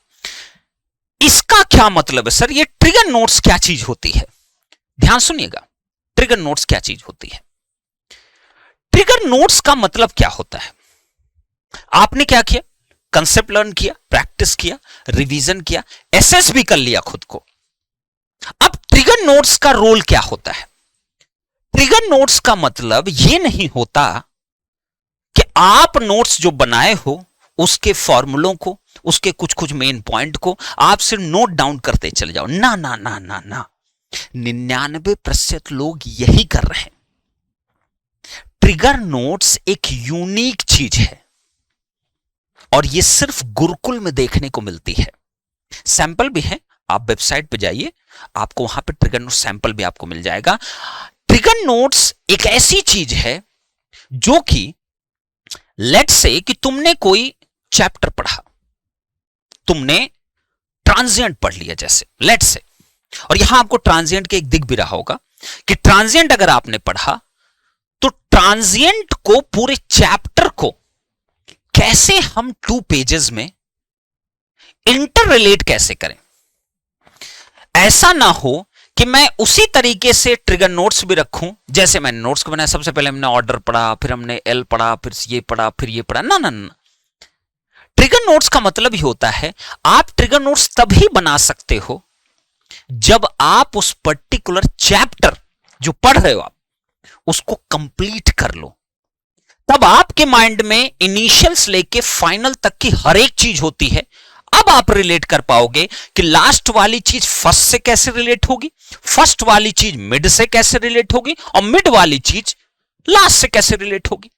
इसका क्या मतलब है सर, ये ट्रिगर नोट्स क्या चीज होती है, ध्यान सुनिएगा, ट्रिगर नोट्स क्या चीज होती है। ट्रिगर नोट्स का मतलब क्या होता है, आपने क्या किया, कंसेप्ट लर्न किया, प्रैक्टिस किया, रिवीजन किया, एसेस भी कर लिया खुद को। अब ट्रिगर नोट्स का रोल क्या होता है, ट्रिगर नोट्स का मतलब यह नहीं होता कि आप नोट्स जो बनाए हो उसके फॉर्मूलों को, उसके कुछ कुछ मेन पॉइंट को आप सिर्फ नोट डाउन करते चले जाओ, ना ना ना ना ना। 99% लोग यही कर रहे हैं। ट्रिगर नोट्स एक यूनिक चीज है और यह सिर्फ गुरुकुल में देखने को मिलती है। सैंपल भी है, आप वेबसाइट पे जाइए, आपको वहां पे ट्रिगर नोट सैंपल भी आपको मिल जाएगा। ट्रिगर नोट्स एक ऐसी चीज है जो कि लेट्स से कि तुमने कोई चैप्टर पढ़ा, तुमने ट्रांजिएंट पढ़ लिया जैसे लेट्स से, और यहां आपको ट्रांजिएंट के एक दिख भी रहा होगा कि ट्रांजिएंट अगर आपने पढ़ा तो ट्रांजिएंट को, पूरे चैप्टर को कैसे हम 2 पेजेस में इंटर रिलेट कैसे करें। ऐसा ना हो कि मैं उसी तरीके से ट्रिगर नोट्स भी रखूं जैसे मैंने नोट्स को बनाया, सबसे पहले हमने ऑर्डर पढ़ा, फिर हमने एल पढ़ा, फिर ये पढ़ा, फिर ये पढ़ा, ना ना ना। ट्रिगर नोट्स का मतलब ही होता है, आप ट्रिगर नोट्स तभी बना सकते हो जब आप उस पर्टिकुलर चैप्टर जो पढ़ रहे हो आप उसको कंप्लीट कर लो। तब आपके माइंड में इनिशियल से लेके फाइनल तक की हर एक चीज होती है। अब आप रिलेट कर पाओगे कि लास्ट वाली चीज फर्स्ट से कैसे रिलेट होगी, फर्स्ट वाली चीज मिड से कैसे रिलेट होगी, और मिड वाली चीज लास्ट से कैसे रिलेट होगी।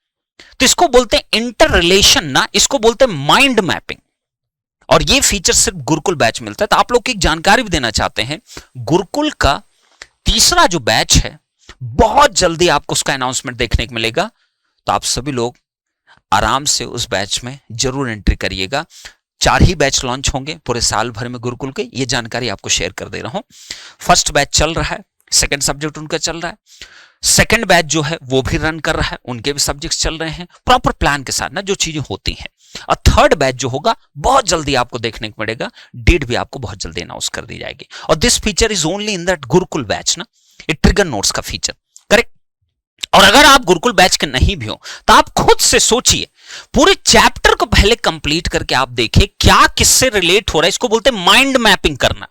तो इसको बोलते हैं इंटर रिलेशन ना, इसको बोलते हैं माइंड मैपिंग। और ये फीचर सिर्फ गुरुकुल बैच मिलता है। तो आप लोग की एक जानकारी भी देना चाहते हैं, गुरुकुल का तीसरा जो बैच है बहुत जल्दी आपको उसका अनाउंसमेंट देखने को मिलेगा। तो आप सभी लोग आराम से उस बैच में जरूर एंट्री करिएगा। 4 ही बैच लॉन्च होंगे पूरे साल भर में गुरुकुल के, ये जानकारी आपको शेयर कर दे रहा हूं। फर्स्ट बैच चल रहा है, सेकंड सब्जेक्ट उनका चल रहा है, सेकंड बैच जो है वो भी रन कर रहा है, उनके भी सब्जेक्ट्स चल रहे हैं प्रॉपर प्लान के साथ ना, जो चीजें होती हैं। और थर्ड बैच जो होगा बहुत जल्दी आपको देखने को मिलेगा, डेट भी आपको बहुत जल्दी अनाउंस कर दी जाएगी। और this feature is only in that Gurukul batch ना, ये ट्रिगर नोट्स का फीचर, करेक्ट। और अगर आप गुरुकुल बैच के नहीं भी हो तो आप खुद से सोचिए, पूरे चैप्टर को पहले कंप्लीट करके आप देखिए क्या किससे रिलेट हो रहा है। इसको बोलते हैं माइंड मैपिंग करना।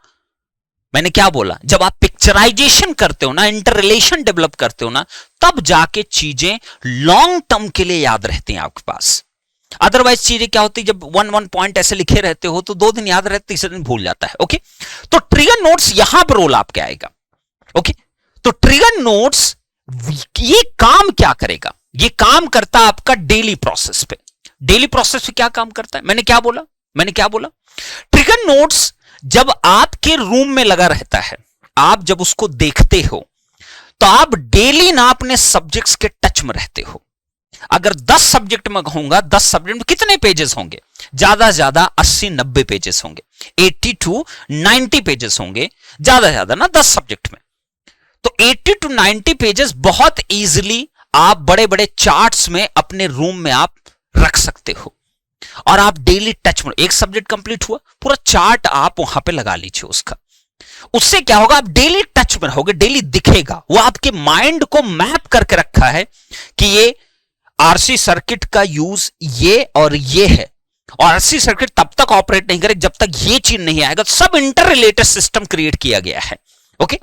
मैंने क्या बोला, जब आप पिक्चराइजेशन करते हो ना, इंटर रिलेशन डेवलप करते हो ना, तब जाके चीजें लॉन्ग टर्म के लिए याद रहती हैं आपके पास। अदरवाइज चीजें क्या होती है, जब वन पॉइंट ऐसे लिखे रहते हो तो 2 दिन याद रहते, तीसरे दिन भूल जाता है। ओके, तो ट्रिगर नोट्स यहां पर रोल आपके आएगा। ओके, तो ट्रिगर नोट्स ये काम क्या करेगा, ये काम करता है आपका डेली प्रोसेस पे। डेली प्रोसेस पे क्या काम करता है, मैंने क्या बोला, ट्रिगर नोट्स जब आपके रूम में लगा रहता है, आप जब उसको देखते हो तो आप डेली ना अपने सब्जेक्ट्स के टच में रहते हो। अगर 10 सब्जेक्ट में कहूंगा, 10 सब्जेक्ट में कितने पेजेस होंगे, ज्यादा से ज्यादा 80-90 पेजेस होंगे, 80 to 90 पेजेस होंगे ज्यादा से ज्यादा ना 10 सब्जेक्ट में। तो 80 to 90 पेजेस बहुत इजीली आप बड़े बड़े चार्ट्स में अपने रूम में आप रख सकते हो। और आप डेली टच में, एक सब्जेक्ट कंप्लीट हुआ, पूरा चार्ट आप वहां पे लगा लीजिए उसका। उससे क्या होगा, आप डेली टच में रहोगे, डेली दिखेगा। वो आपके माइंड को मैप करके रखा है कि ये आरसी सर्किट का यूज ये और ये है, और आरसी सर्किट तब तक ऑपरेट नहीं करे जब तक ये चीज नहीं आएगा। सब इंटर रिलेटेड सिस्टम क्रिएट किया गया है। ओके,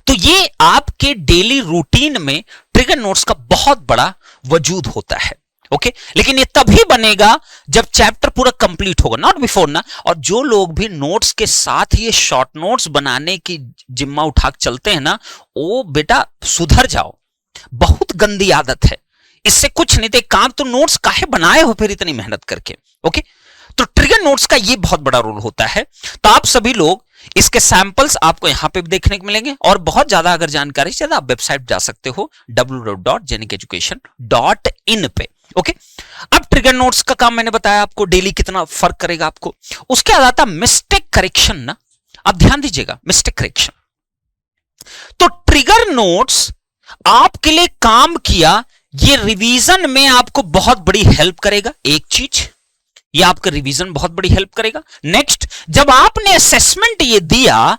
तो ये आपके डेली रूटीन में ट्रिगर नोट्स का बहुत बड़ा वजूद होता है। ओके, लेकिन ये तभी बनेगा जब चैप्टर पूरा कंप्लीट होगा, नॉट बिफोर ना। और जो लोग भी नोट्स के साथ ये शॉर्ट नोट्स बनाने की जिम्मा उठा चलते हैं ना, वो बेटा सुधर जाओ, बहुत गंदी आदत है। इससे कुछ नहीं, तो काम तो नोट्स काहे बनाए हो फिर इतनी मेहनत करके। ओके, तो ट्रिगर नोट्स का ये बहुत बड़ा रोल होता है। तो आप सभी लोग इसके सैंपल्स आपको यहां पे भी देखने को मिलेंगे, और बहुत ज्यादा अगर जानकारी चाहिए आप वेबसाइट जा सकते हो www.genikeducation.in पे। ओके, अब ट्रिगर नोट्स का काम मैंने बताया आपको डेली कितना फर्क करेगा आपको। उसके बाद आता मिस्टेक करेक्शन ना, आप ध्यान दीजिएगा, मिस्टेक करेक्शन। तो ट्रिगर नोट्स आपके लिए काम किया, ये रिवीजन में आपको बहुत बड़ी हेल्प करेगा। एक चीज, ये आपका रिवीजन बहुत बड़ी हेल्प करेगा। नेक्स्ट, जब आपने असेसमेंट ये दिया,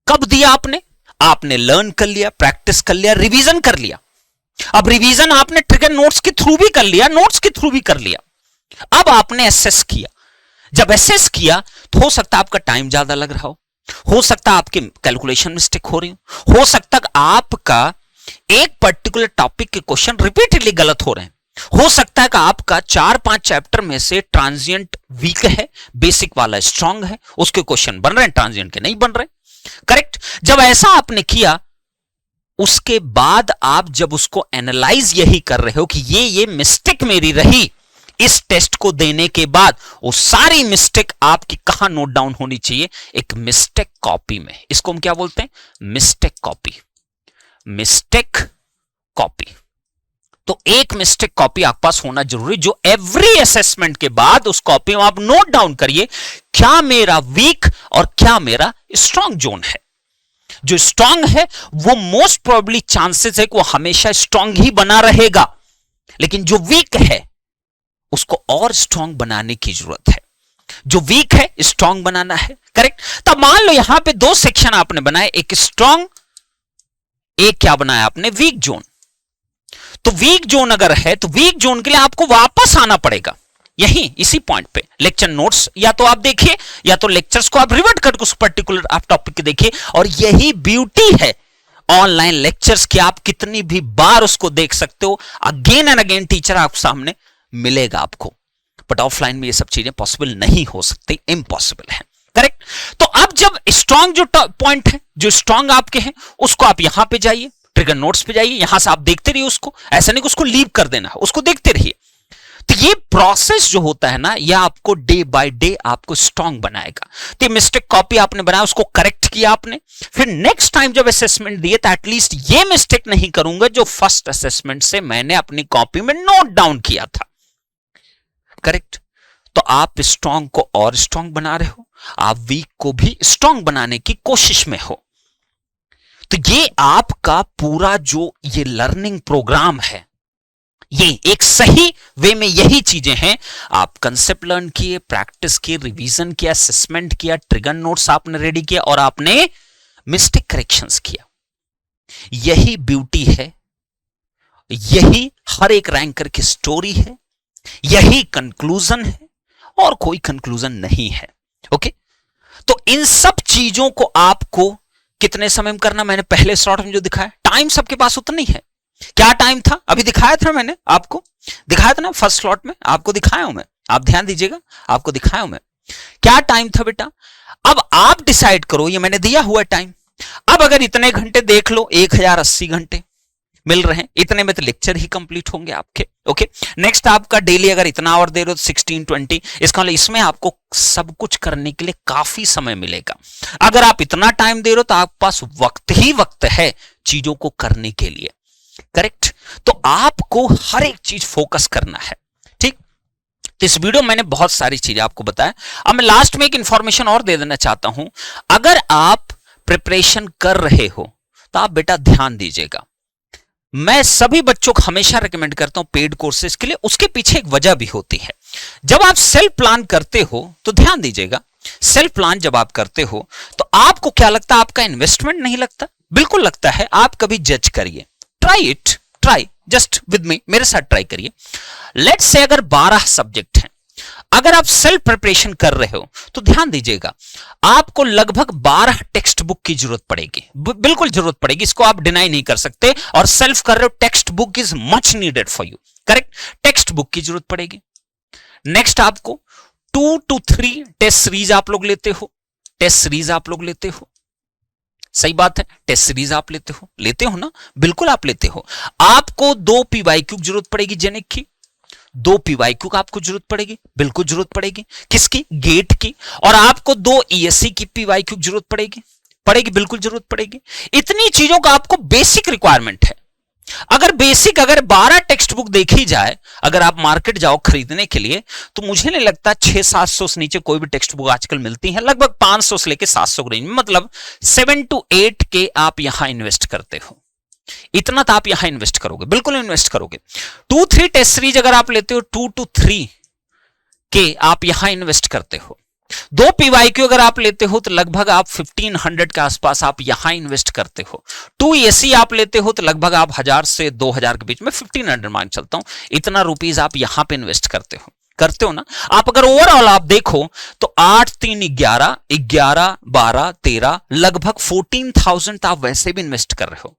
कब दिया आपने लर्न कर लिया, प्रैक्टिस कर लिया, रिवीजन कर लिया। अब रिवीजन आपने ट्रिगर नोट्स के थ्रू भी कर लिया, नोट्स के थ्रू भी कर लिया। अब आपने एसेस किया। जब एसेस किया तो हो सकता है आपका टाइम ज्यादा लग रहा हो सकता है आपके कैलकुलेशन मिस्टेक हो रही हो सकता है आपका एक पर्टिकुलर टॉपिक के क्वेश्चन रिपीटेडली गलत हो रहे हैं, हो सकता है कि आपका 4-5 चैप्टर में से ट्रांजिएंट वीक है, बेसिक वाला स्ट्रांग है, उसके क्वेश्चन बन रहे हैं, ट्रांजिएंट के नहीं बन रहे। करेक्ट, जब ऐसा आपने किया, उसके बाद आप जब उसको एनालाइज यही कर रहे हो कि ये मिस्टेक मेरी रही, इस टेस्ट को देने के बाद वो सारी मिस्टेक आपकी कहां नोट डाउन होनी चाहिए, एक मिस्टेक कॉपी में। इसको हम क्या बोलते हैं, मिस्टेक कॉपी। मिस्टेक कॉपी, तो एक मिस्टेक कॉपी आपके पास होना जरूरी, जो एवरी असेसमेंट के बाद उस कॉपी में आप नोट डाउन करिए क्या मेरा वीक और क्या मेरा स्ट्रांग जोन है। जो स्ट्रांग है वो मोस्ट प्रोबेबली चांसेस है कि वो हमेशा स्ट्रांग ही बना रहेगा, लेकिन जो वीक है उसको और स्ट्रांग बनाने की जरूरत है। जो वीक है स्ट्रांग बनाना है। करेक्ट, तब मान लो यहां पे 2 सेक्शन आपने बनाए, एक स्ट्रांग, एक क्या बनाया आपने, वीक जोन। तो वीक जोन अगर है तो वीक जोन के लिए आपको वापस आना पड़ेगा, यही इसी पॉइंट पे। लेक्चर नोट्स या तो आप देखिए, या तो लेक्चर्स को आप रिवर्ट करके उस पर्टिकुलर आप टॉपिक के देखिए। और यही ब्यूटी है ऑनलाइन लेक्चर्स की, आप कितनी भी बार उसको देख सकते हो, अगेन एंड अगेन टीचर आपके सामने मिलेगा आपको। बट ऑफलाइन में ये सब चीजें पॉसिबल नहीं हो सकती, इम्पॉसिबल है। करेक्ट, तो अब जब स्ट्रांग जो पॉइंट है, जो स्ट्रांग आपके हैं, उसको आप यहां पे जाइए, ट्रिगर नोट्स पे जाइए, यहां से आप देखते रहिए उसको, ऐसा नहीं कि उसको लीव कर देना है, उसको देखते रहिए। तो ये प्रोसेस जो होता है ना, ये आपको डे बाय डे आपको स्ट्रांग बनाएगा। तो मिस्टेक कॉपी आपने बनाया, उसको करेक्ट किया आपने, फिर नेक्स्ट टाइम जब असेसमेंट दिए तो एटलीस्ट ये मिस्टेक नहीं करूंगा जो फर्स्ट असेसमेंट से मैंने अपनी कॉपी में नोट डाउन किया था। करेक्ट? तो आप स्ट्रांग को और स्ट्रांग बना रहे हो, आप वीक को भी स्ट्रांग बनाने की कोशिश में हो। तो ये आपका पूरा जो ये लर्निंग प्रोग्राम है, ये एक सही वे में यही चीजें हैं। आप कंसेप्ट लर्न किए, प्रैक्टिस किए, रिवीजन किया, असेसमेंट किया, ट्रिगर नोट्स आपने रेडी किया और आपने मिस्टेक करेक्शंस किया। यही ब्यूटी है, यही हर एक रैंकर की स्टोरी है, यही कंक्लूजन है और कोई कंक्लूजन नहीं है। ओके, तो इन सब चीजों को आपको कितने समय में करना, मैंने पहले स्लॉट में जो दिखाया, टाइम सबके पास उतना ही है। क्या टाइम था? अभी दिखाया था मैंने आपको, दिखाया था ना फर्स्ट स्लॉट में, आपको दिखाया हूं मैं, आप ध्यान दीजिएगा, आपको दिखाया हूं मैं क्या टाइम था बेटा। अब आप डिसाइड करो, ये मैंने दिया हुआ टाइम। अब अगर इतने घंटे देख लो, 1080 घंटे मिल रहे हैं, इतने में तो लेक्चर ही कंप्लीट होंगे आपके। ओके, नेक्स्ट आपका डेली अगर इतना आवर दे रहे हो 16-20, इसका मतलब इसमें आपको सब कुछ करने के लिए काफी समय मिलेगा। अगर आप इतना टाइम दे रहे हो तो आपके पास वक्त ही वक्त है चीजों को करने के लिए। करेक्ट? तो आपको हर एक चीज फोकस करना है। ठीक, तो इस वीडियो में मैंने बहुत सारी चीजें आपको बताया। अब मैं लास्ट में एक इंफॉर्मेशन और दे देना चाहता हूं। अगर आप प्रिपरेशन कर रहे हो तो आप बेटा ध्यान दीजिएगा, मैं सभी बच्चों को हमेशा रेकमेंड करता हूं पेड कोर्सेज के लिए। उसके पीछे एक वजह भी होती है। जब आप सेल्फ प्लान करते हो तो ध्यान दीजिएगा, सेल्फ प्लान जब आप करते हो तो आपको क्या लगता है, आपका इन्वेस्टमेंट नहीं लगता? बिल्कुल लगता है। आप कभी जज करिए, ट्राई जस्ट विद मी, मेरे साथ ट्राई करिए। लेट्स से अगर 12 सब्जेक्ट हैं, अगर आप सेल्फ प्रिपरेशन कर रहे हो तो ध्यान दीजिएगा, आपको लगभग 12 टेक्स्ट बुक की जरूरत पड़ेगी, बिल्कुल जरूरत पड़ेगी, इसको आप डिनाई नहीं कर सकते। और सेल्फ कर रहे हो, text book is much needed for you. Correct? Text book की जरूरत पड़ेगी। नेक्स्ट आपको 2 to 3 टेस्ट सीरीज आप लोग लेते हो, सही बात है, टेस्ट सीरीज आप लेते हो ना, बिल्कुल आप लेते हो। आपको 2 PYQ की जरूरत पड़ेगी, जेनिक की 2 PYQ का आपको जरूरत पड़ेगी, बिल्कुल जरूरत पड़ेगी। किसकी? गेट की। और आपको 2 ESC की PYQ की जरूरत पड़ेगी, बिल्कुल जरूरत पड़ेगी। इतनी चीजों का आपको बेसिक रिक्वायरमेंट है। अगर 12 टेक्स्ट बुक देखी जाए, अगर आप मार्केट जाओ खरीदने के लिए, तो मुझे नहीं लगता 600-700 से नीचे कोई भी टेक्स्ट बुक आजकल मिलती है। लगभग 500 से लेकर 700 के रेंज में, मतलब 7 to 8 के आप यहां इन्वेस्ट करते हो। इतना तो आप यहां इन्वेस्ट करोगे, बिल्कुल इन्वेस्ट करोगे। 2-3 टेस्ट सीरीज अगर आप लेते हो, 2 to 3 के आप यहां इन्वेस्ट करते हो। 2 PYQ अगर आप लेते हो तो लगभग आप 1500 के आसपास आप यहां इन्वेस्ट करते हो। 2 ESC आप लेते हो तो लगभग आप 1000 से 2000 के बीच में, 1500 मान चलता हूं, इतना रुपीस आप यहां पे इन्वेस्ट करते हो ना। आप अगर ओवरऑल आप देखो तो 8 3 11 11 12 13 लगभग 14,000 तो आप वैसे भी इन्वेस्ट कर रहे हो।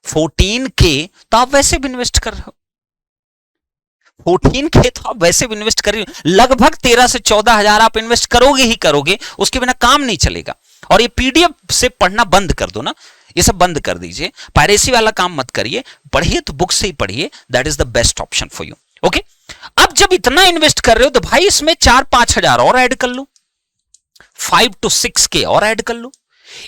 14K तो आप वैसे भी इन्वेस्ट कर रहे हो। 14K तो आप वैसे भी इन्वेस्ट कर रहे हो। लगभग 13 से 14 हजार आप इन्वेस्ट करोगे ही करोगे, उसके बिना काम नहीं चलेगा। और ये PDF से पढ़ना बंद कर दो ना, ये सब बंद कर दीजिए, पायरेसी वाला काम मत करिए, पढ़िए तो बुक से ही पढ़िए, that is the best option for you. Okay, अब जब इतना इन्वेस्ट कर रहे हो तो भाई इसमें 4-5 हजार और ऐड कर लो, 5 to 6K और ऐड कर लो।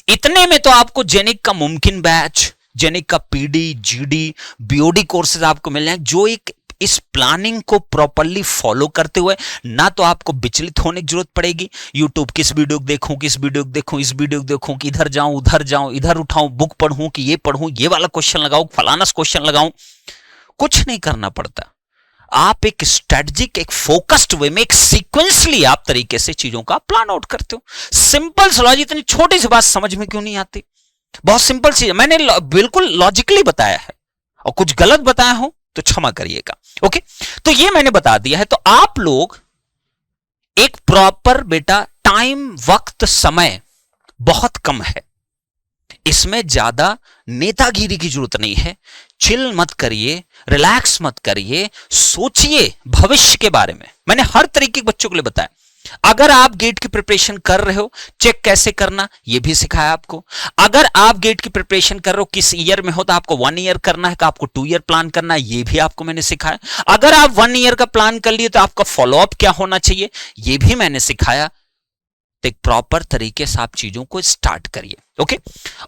इतने में तो आपको जेनिक का मुमकिन बैच, जेनिक का PD, GD, BOD कोर्सेज आपको मिल जाए, जो एक इस प्लानिंग को प्रॉपर्ली फॉलो करते हुए ना तो आपको विचलित होने की जरूरत पड़ेगी। यूट्यूब किस वीडियो देखूं, इस वीडियो देखूं कि इधर जाऊं उधर जाऊं, इधर उठाऊं बुक पढ़ूं कि ये पढ़ूं, ये वाला क्वेश्चन लगाऊं, फलाना क्वेश्चन लगाऊं, कुछ नहीं करना पड़ता। आप एक स्ट्रेटजिक, एक फोकस्ड वे में, एक सीक्वेंसली आप तरीके से चीजों का प्लान आउट करते हो। सिंपल लॉजिक, इतनी छोटी सी बात समझ में क्यों नहीं आती? बहुत सिंपल चीज, मैंने बिल्कुल लॉजिकली बताया है, और कुछ गलत बताया हो तो क्षमा करिएगा। ओके, तो ये मैंने बता दिया है। तो आप लोग एक प्रॉपर बेटा टाइम, वक्त, समय बहुत कम है, इसमें ज्यादा नेतागिरी की जरूरत नहीं है। चिल मत करिए, रिलैक्स मत करिए, सोचिए भविष्य के बारे में। मैंने हर तरीके के बच्चों के लिए बताया, अगर आप गेट की प्रिपरेशन कर रहे हो, चेक कैसे करना ये भी सिखाया आपको। अगर आप गेट की प्रिपरेशन कर रहे हो, किस ईयर में हो, तो आपको 1 ईयर करना है, कि आपको 2 ईयर प्लान करना है, ये भी आपको मैंने सिखाया। अगर आप 1 ईयर का प्लान कर लिए तो आपका फॉलोअप क्या होना चाहिए, ये भी मैंने सिखाया। तो एक प्रॉपर तरीके से आप चीजों को स्टार्ट करिए। ओके,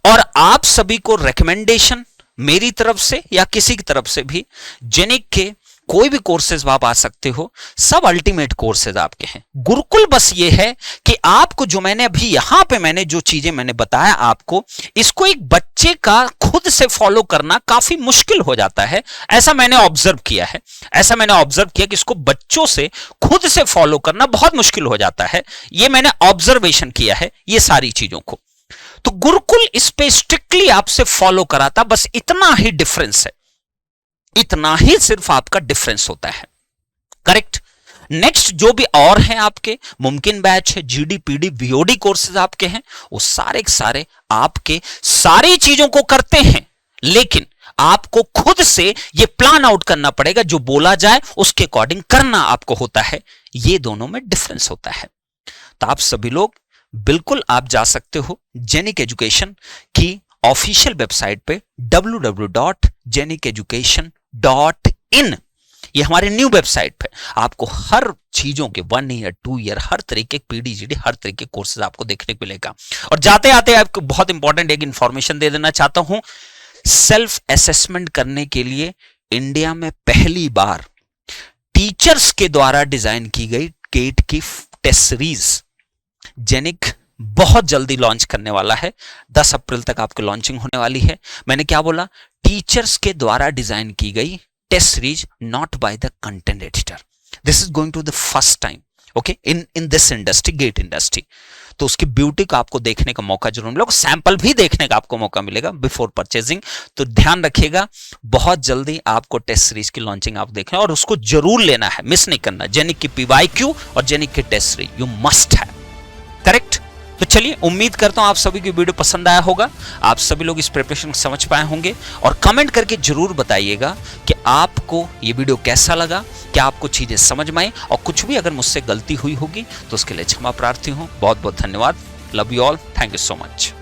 और आप सभी को रिकमेंडेशन मेरी तरफ से या किसी की तरफ से भी, जेनिक के कोई भी कोर्सेज आप आ सकते हो, सब अल्टीमेट कोर्सेज आपके हैं। गुरुकुल बस ये है कि आपको जो मैंने अभी यहां पे मैंने जो चीजें मैंने बताया आपको, इसको एक बच्चे का खुद से फॉलो करना काफी मुश्किल हो जाता है। ऐसा मैंने ऑब्जर्व किया है, ऐसा मैंने ऑब्जर्व किया कि इसको बच्चों से खुद से फॉलो करना बहुत मुश्किल हो जाता है। ये मैंने ऑब्जर्वेशन किया है ये सारी चीजों को। तो गुरुकुल इस पे स्ट्रिक्टली आपसे फॉलो कराता, बस इतना ही डिफरेंस है, इतना ही सिर्फ आपका डिफरेंस होता है। करेक्ट। नेक्स्ट जो भी और हैं आपके मुमकिन बैच है, जीडी पीडी बीओडी कोर्सेज आपके हैं, वो सारे के सारे आपके सारी चीजों को करते हैं, लेकिन आपको खुद से ये प्लान आउट करना पड़ेगा, जो बोला जाए उसके अकॉर्डिंग करना आपको होता है। ये दोनों में डिफरेंस होता है। तो आप सभी लोग बिल्कुल आप जा सकते हो जेनिक एजुकेशन की ऑफिशियल वेबसाइट पे www.jenikeducation.in, ये हमारे न्यू वेबसाइट पे आपको हर चीजों के 1 ईयर 2 ईयर हर तरीके पीडीजीडी हर तरीके कोर्सेज आपको देखने को मिलेगा। और जाते आते आपको बहुत इंपॉर्टेंट एक इंफॉर्मेशन दे देना चाहता हूं, सेल्फ असेसमेंट करने के लिए इंडिया में पहली बार टीचर्स के द्वारा डिजाइन की गई गेट की टेस्ट सीरीज जेनिक बहुत जल्दी लॉन्च करने वाला है। 10 अप्रैल तक आपकी लॉन्चिंग होने वाली है। मैंने क्या बोला, टीचर्स के द्वारा डिजाइन की गई test series, not by the content editor. This is going to the first time okay in this industry, GATE industry. तो उसकी ब्यूटी को आपको देखने का मौका जरूर मिलेगा, सैंपल भी देखने का आपको मौका मिलेगा बिफोर परचेजिंग। तो ध्यान रखिएगा, बहुत जल्दी आपको टेस्ट सीरीज की लॉन्चिंग आप देखना और उसको जरूर लेना है, मिस नहीं करना। जेनिक की पीवाईक्यू और जेनिक की टेस्ट सीरीज यू मस्ट है। करेक्ट। तो चलिए, उम्मीद करता हूं आप सभी को वीडियो पसंद आया होगा, आप सभी लोग इस प्रिपरेशन को समझ पाए होंगे, और कमेंट करके जरूर बताइएगा कि आपको ये वीडियो कैसा लगा, क्या आपको चीजें समझ में आई, और कुछ भी अगर मुझसे गलती हुई होगी तो उसके लिए क्षमा प्रार्थी हूं। बहुत बहुत धन्यवाद। Love you all, thank you so much.